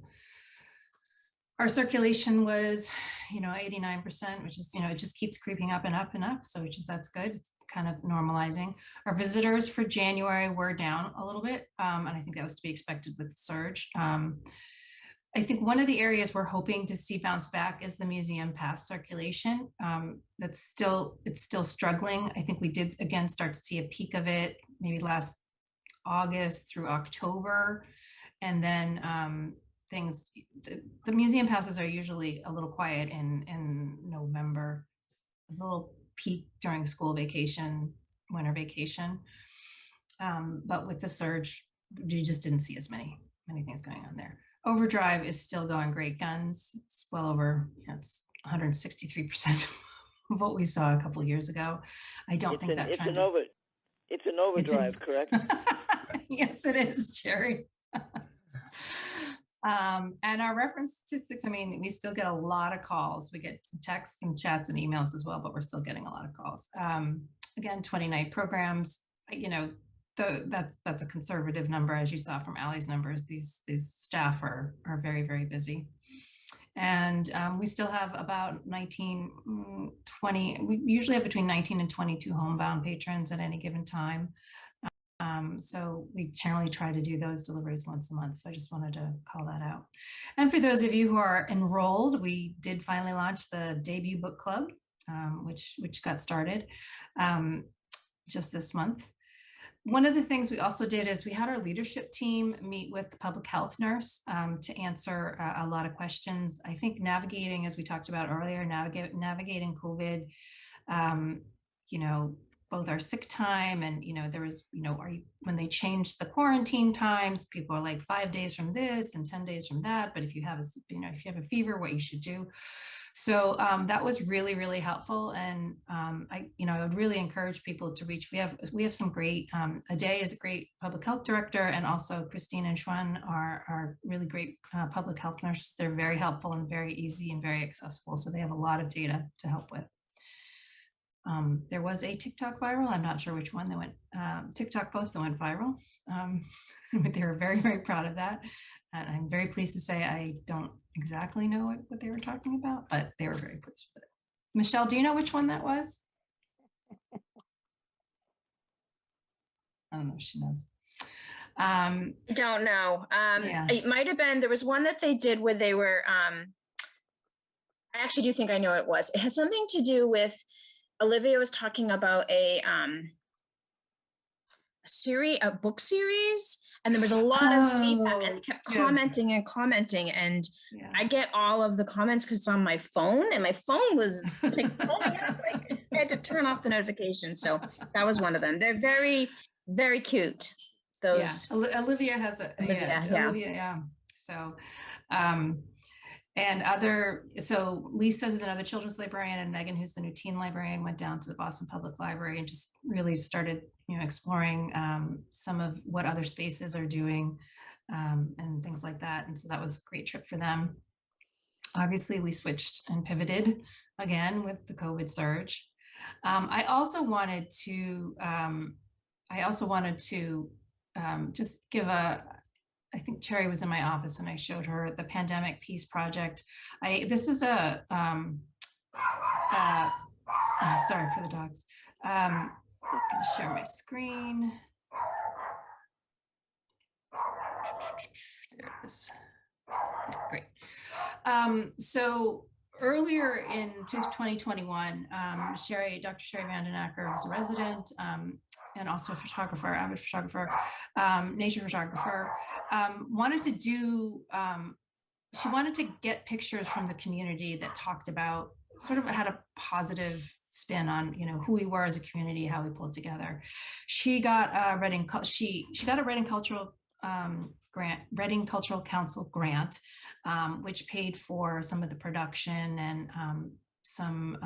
Speaker 1: circulation was, 89%, which is, it just keeps creeping up and up and up. So that's good. It's kind of normalizing. Our visitors for January were down a little bit, and I think that was to be expected with the surge. I think one of the areas we're hoping to see bounce back is the museum pass circulation. It's still struggling. I think we did again start to see a peak of it maybe last August through October, and then the museum passes are usually a little quiet in November. There's a little peak during school vacation, winter vacation, but with the surge, you just didn't see as many things going on there. Overdrive is still going great guns. It's well over, it's 163% of what we saw a couple of years ago. I don't think that trend is.
Speaker 6: It's an overdrive, correct?
Speaker 1: Yes, it is, Jerry. And our reference statistics, I mean, we still get a lot of calls. We get some texts and chats and emails as well, but we're still getting a lot of calls. Again, 29 programs, that's a conservative number, as you saw from Allie's numbers. These staff are very, very busy. And we still have about 19, 20, we usually have between 19 and 22 homebound patrons at any given time. So we generally try to do those deliveries once a month. So I just wanted to call that out. And for those of you who are enrolled, we did finally launch the debut book club, which got started just this month. One of the things we also did is we had our leadership team meet with the public health nurse to answer a lot of questions. I think navigating, as we talked about earlier, navigating COVID, both our sick time and, there was, when they changed the quarantine times, people are like 5 days from this and 10 days from that. But if you have a fever, what you should do. So that was really, really helpful. And I would really encourage people to reach. We have some great, Ajay is a great public health director, and also Christine and Xuan are really great public health nurses. They're very helpful and very easy and very accessible. So they have a lot of data to help with. There was a TikTok viral. I'm not sure which one that went, TikTok post that went viral. They were very, very proud of that. And I'm very pleased to say I don't exactly know what they were talking about, but they were very pleased with it. Michelle, do you know which one that was? I don't know if she knows.
Speaker 4: I don't know.
Speaker 1: Yeah.
Speaker 4: It might have been, there was one that they did where they were, I actually do think I know what it was. It had something to do with, Olivia was talking about a book series, and there was a lot of feedback, and they kept commenting and commenting, and I get all of the comments because it's on my phone, and my phone was like, I had to turn off the notification. So that was one of them. They're very, very cute. Those.
Speaker 1: Yeah. Olivia has a Olivia, yeah. So so Lisa, who's another children's librarian, and Megan, who's the new teen librarian, went down to the Boston Public Library and just really started, exploring some of what other spaces are doing and things like that. And so that was a great trip for them. Obviously, we switched and pivoted again with the COVID surge. I also wanted to just give I think Cherry was in my office and I showed her the Pandemic Peace Project. This is sorry for the dogs. I'm gonna share my screen. There it is. Okay, great. So earlier in 2021, Dr. Sherry Vandenacker was a resident and also a photographer, avid photographer, nature photographer, she wanted to get pictures from the community that talked about, sort of had a positive spin on, who we were as a community, how we pulled together. She got a Reading Cultural Reading Cultural Council grant, which paid for some of the production and some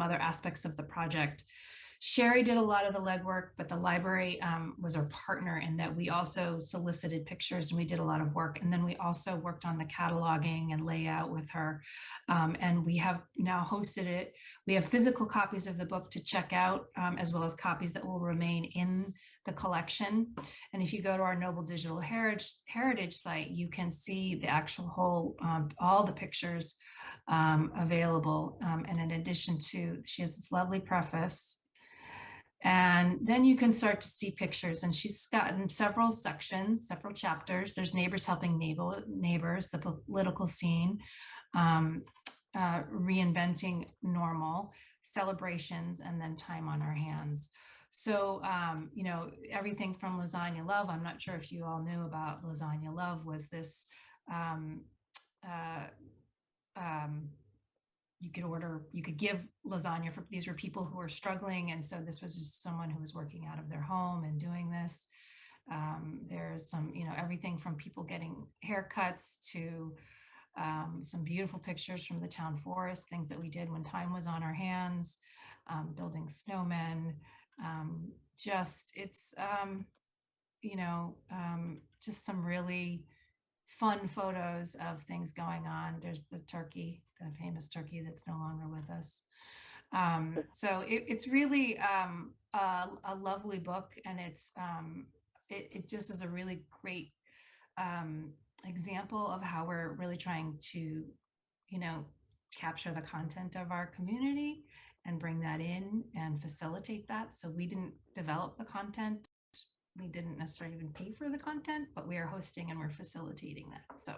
Speaker 1: other aspects of the project. Sherry did a lot of the legwork, but the library was our partner in that we also solicited pictures and we did a lot of work. And then we also worked on the cataloging and layout with her. And we have now hosted it. We have physical copies of the book to check out, as well as copies that will remain in the collection. And if you go to our Noble Digital Heritage site, you can see the actual whole, all the pictures available. And in addition to, she has this lovely preface. And then you can start to see pictures, and she's gotten several sections, several chapters. There's neighbors helping neighbors, the political scene, reinventing normal, celebrations, and then time on our hands. So, you know, everything from Lasagna Love, I'm not sure if you all knew about Lasagna Love, was this, you could give lasagna for, these were people who were struggling. And so this was just someone who was working out of their home and doing this. There's some, you know, everything from people getting haircuts to some beautiful pictures from the town forest, things that we did when time was on our hands, building snowmen. It's, you know, just some really fun photos of things going on. There's the turkey, the famous turkey that's no longer with us. So it's really a lovely book, and it just is a really great example of how we're really trying to, you know, capture the content of our community and bring that in and facilitate that. So we didn't develop the content. We didn't necessarily even pay for the content, but we are hosting and we're facilitating that. So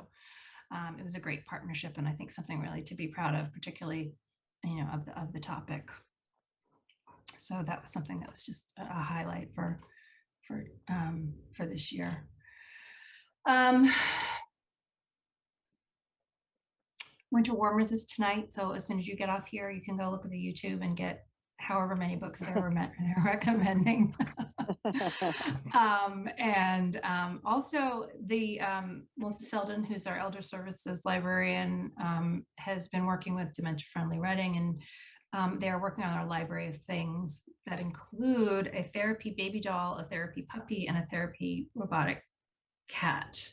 Speaker 1: it was a great partnership, and I think something really to be proud of, particularly, you know, of the topic. So that was something that was just a highlight for this year. Winter Warmers is tonight, so as soon as you get off here, you can go look at the YouTube and get however many books they're recommending. Also the Melissa Selden, who's our Elder Services librarian, has been working with Dementia Friendly Reading, and they're working on our library of things that include a therapy baby doll, a therapy puppy, and a therapy robotic cat.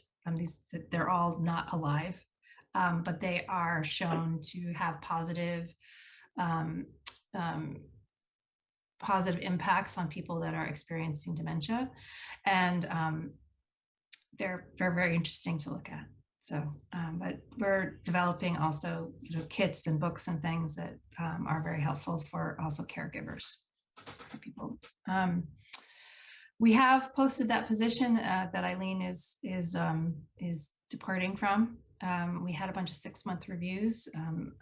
Speaker 1: They're all not alive, but they are shown to have positive impacts on people that are experiencing dementia, and they're very interesting to look at. So, but we're developing also, you know, kits and books and things that are very helpful for also caregivers, for people. We have posted that position that Eileen is departing from. We had a bunch of 6-month reviews.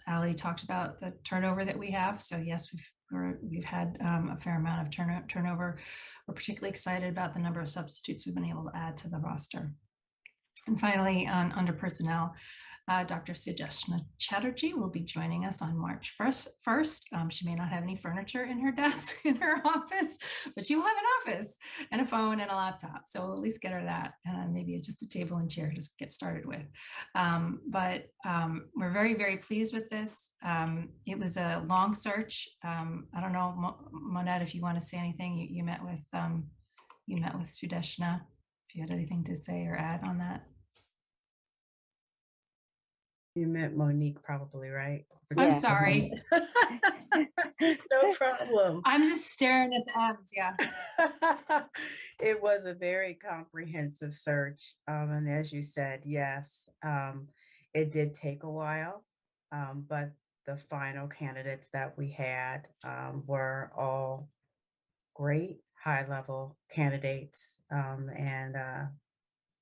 Speaker 1: Ali talked about the turnover that we have. So yes, we've had a fair amount of turnover. We're particularly excited about the number of substitutes we've been able to add to the roster. And finally, under personnel, Dr. Sujeshna Chatterjee will be joining us on March 1st. She may not have any furniture in her desk in her office, but she will have an office and a phone and a laptop. So we'll at least get her that, and maybe just a table and chair to get started with. But we're very, very pleased with this. It was a long search. I don't know, Monette, if you want to say anything. You met with Sudeshna. If you had anything to say or add on that.
Speaker 7: You meant Monique, probably, right?
Speaker 1: I'm sorry.
Speaker 7: No problem.
Speaker 1: I'm just staring at the ends. Yeah.
Speaker 7: It was a very comprehensive search. And as you said, yes, it did take a while, but the final candidates that we had were all great high-level candidates. And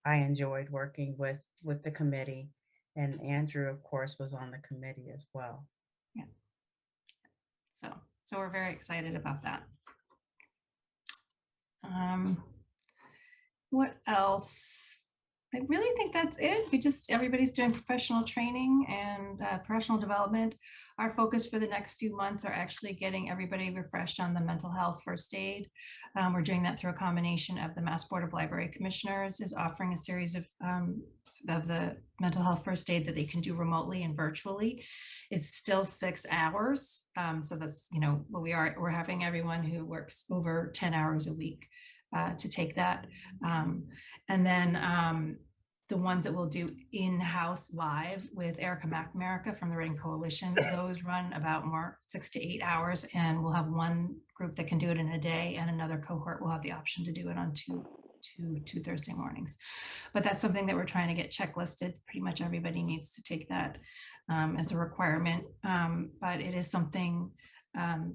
Speaker 7: I enjoyed working with the committee. And Andrew, of course, was on the committee as well.
Speaker 1: Yeah. So we're very excited about that. What else? I really think that's it. Everybody's doing professional training and professional development. Our focus for the next few months are actually getting everybody refreshed on the mental health first aid. We're doing that through a combination of the Mass Board of Library Commissioners is offering a series of the mental health first aid that they can do remotely and virtually. It's still 6 hours. So that's, you know, what we're having everyone who works over 10 hours a week to take that. And then the ones that we'll do in-house live with Erica McNamara from the Reading Coalition, those run about 6 to 8 hours, and we'll have one group that can do it in a day, and another cohort will have the option to do it on two Thursday mornings. But that's something that we're trying to get checklisted. Pretty much everybody needs to take that as a requirement. But it is something that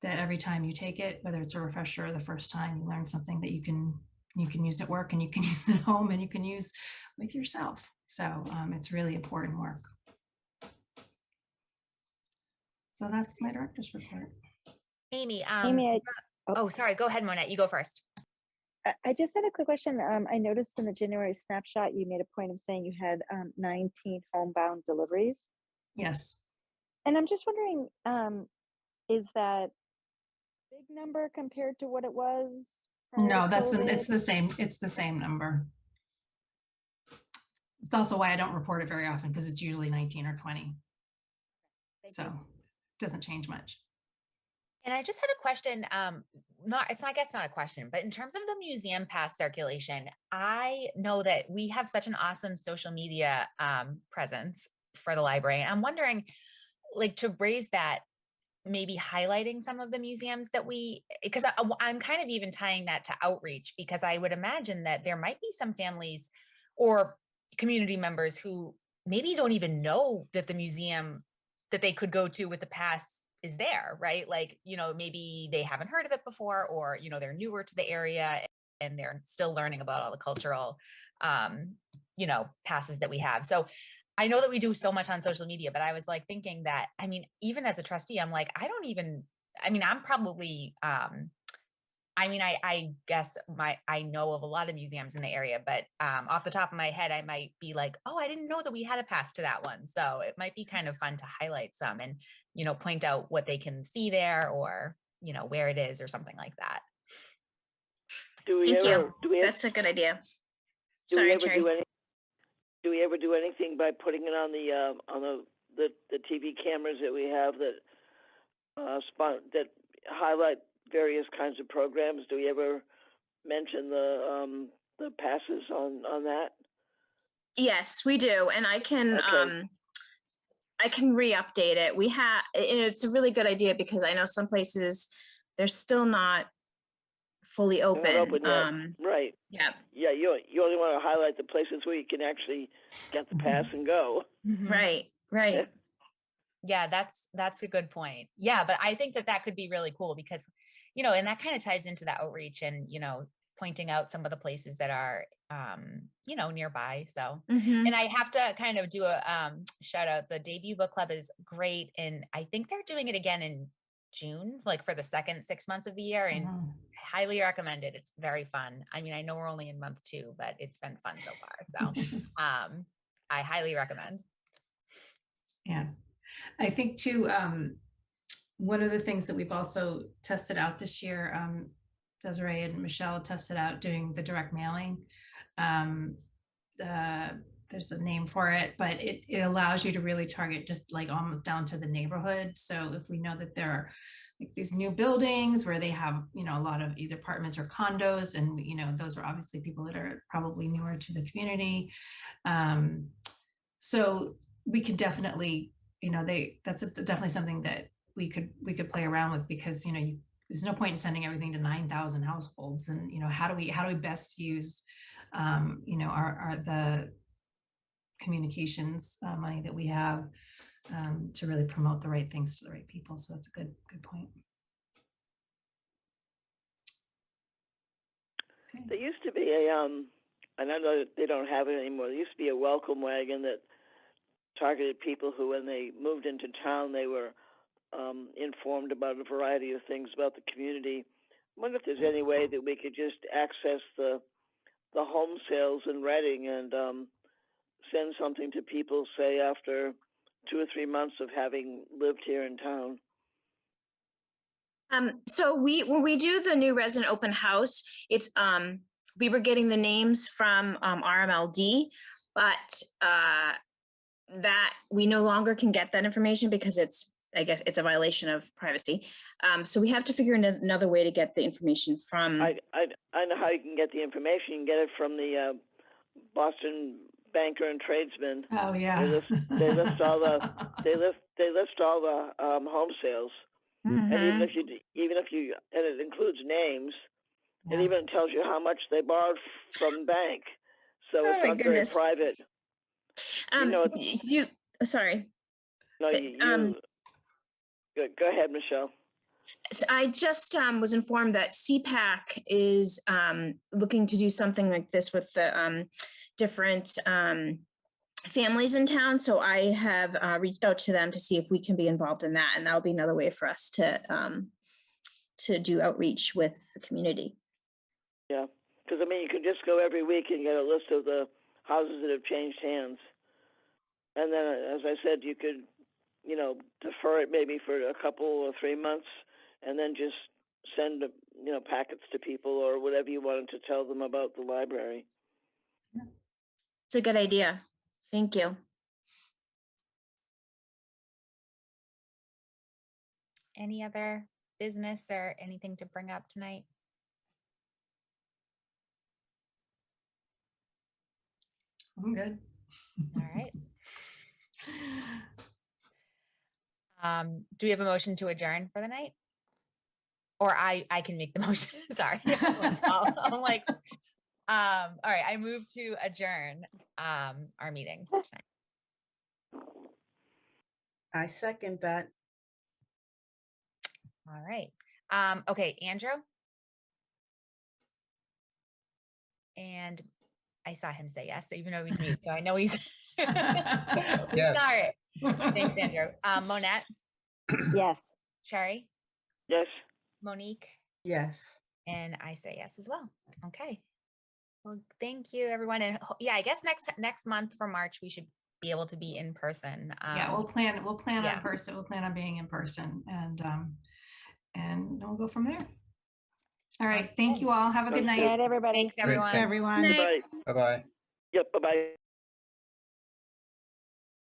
Speaker 1: every time you take it, whether it's a refresher or the first time, you learn something that you can use at work and you can use at home and you can use with yourself. So it's really important work. So that's my director's report.
Speaker 2: Amy,
Speaker 3: oh,
Speaker 2: sorry, go ahead, Monette, you go first.
Speaker 3: I just had a quick question. I noticed in the January snapshot, you made a point of saying you had 19 homebound deliveries.
Speaker 1: Yes.
Speaker 3: And I'm just wondering, is that a big number compared to what it was?
Speaker 1: No, it's the same. It's the same number. It's also why I don't report it very often, because it's usually 19 or 20. So it doesn't change much.
Speaker 2: And I just had a question, I guess not a question, but in terms of the museum pass circulation, I know that we have such an awesome social media presence for the library. And I'm wondering, like, to raise that, maybe highlighting some of the museums that because I'm kind of even tying that to outreach, because I would imagine that there might be some families or community members who maybe don't even know that the museum that they could go to with the pass is there, right? Like, maybe they haven't heard of it before, or, they're newer to the area and they're still learning about all the cultural, passes that we have. So I know that we do so much on social media, but I was like thinking that, even as a trustee, I'm like, I'm probably, I guess I know of a lot of museums in the area, but off the top of my head, I might be like, oh, I didn't know that we had a pass to that one. So it might be kind of fun to highlight some and, point out what they can see there, or, where it is or something like that.
Speaker 4: That's a good idea. Sorry, Cherry.
Speaker 6: Do we ever do anything by putting it on the TV cameras that we have that highlight various kinds of programs? Do we ever mention the passes on that?
Speaker 4: Yes, we do, and I can I can re-update it. We have, and it's a really good idea, because I know some places they're still not fully open.
Speaker 6: Not open yet. Right.
Speaker 4: Yeah.
Speaker 6: Yeah, you only want to highlight the places where you can actually get the pass and go.
Speaker 2: Mm-hmm.
Speaker 4: Right.
Speaker 2: Yeah, that's a good point. Yeah, but I think that could be really cool, because, and that kind of ties into the outreach and, pointing out some of the places that are, nearby. So, and I have to kind of do a shout out. The debut book club is great. And I think they're doing it again in June, like for the second 6 months of the year, and highly recommend it. It's very fun. I know we're only in month 2, but it's been fun so far. So I highly recommend.
Speaker 1: Yeah. I think too, one of the things that we've also tested out this year, Desiree and Michelle tested out doing the direct mailing. There's a name for it, but it allows you to really target just like almost down to the neighborhood. So if we know that there are like these new buildings where they have, a lot of either apartments or condos, and, those are obviously people that are probably newer to the community. So we could definitely, that's definitely something that we could play around with, because, there's no point in sending everything to 9,000 households. And, how do we best use, the communications money that we have to really promote the right things to the right people. So that's a good point. Okay.
Speaker 6: There used to be and I know that they don't have it anymore. There used to be a welcome wagon that targeted people who, when they moved into town, they were informed about a variety of things about the community. I wonder if there's any way that we could just access the home sales in Reading and send something to people, say, after 2 or 3 months of having lived here in town.
Speaker 4: So when we do the new resident open house, it's we were getting the names from RMLD, but that we no longer can get that information because I guess it's a violation of privacy. So we have to figure out another way to get the information from.
Speaker 6: I know how you can get the information. You can get it from the Boston Banker and Tradesman.
Speaker 1: Oh yeah.
Speaker 6: They list all the home sales, and even if you and it includes names, It even tells you how much they borrowed from the bank. So
Speaker 4: Oh
Speaker 6: it's
Speaker 4: my
Speaker 6: not
Speaker 4: goodness.
Speaker 6: very private.
Speaker 4: Sorry.
Speaker 6: No, go ahead, Michelle.
Speaker 4: So I just was informed that CPAC is looking to do something like this with the different families in town. So I have reached out to them to see if we can be involved in that, and that'll be another way for us to do outreach with the community.
Speaker 6: Yeah, because I mean, you could just go every week and get a list of the houses that have changed hands, and then, as I said, you could, defer it maybe for a couple or 3 months, and then just send, packets to people or whatever you wanted to tell them about the library.
Speaker 4: It's a good idea. Thank you.
Speaker 2: Any other business or anything to bring up tonight?
Speaker 1: I'm good.
Speaker 2: All right. Do we have a motion to adjourn for the night? Or I can make the motion. Sorry. I'm like, all right, I move to adjourn our meeting tonight.
Speaker 7: I second that.
Speaker 2: All right. Okay, Andrew. And I saw him say yes, even though he's mute, so I know he's
Speaker 8: Yes.
Speaker 2: sorry. Thanks, Andrew. Monette.
Speaker 3: Yes.
Speaker 2: Sherry.
Speaker 6: Yes.
Speaker 2: Monique.
Speaker 7: Yes.
Speaker 2: And I say yes as well. Okay. Well, thank you, everyone. And yeah, I guess next month for March, we should be able to be in person.
Speaker 1: Yeah, we'll plan on person. We'll plan on being in person, and we'll go from there. All right. Thank you all. Have a good night.
Speaker 3: Good night, everybody.
Speaker 2: Thanks, everyone.
Speaker 8: Thanks.
Speaker 5: Everyone.
Speaker 8: Bye-bye.
Speaker 6: Yep. Bye-bye.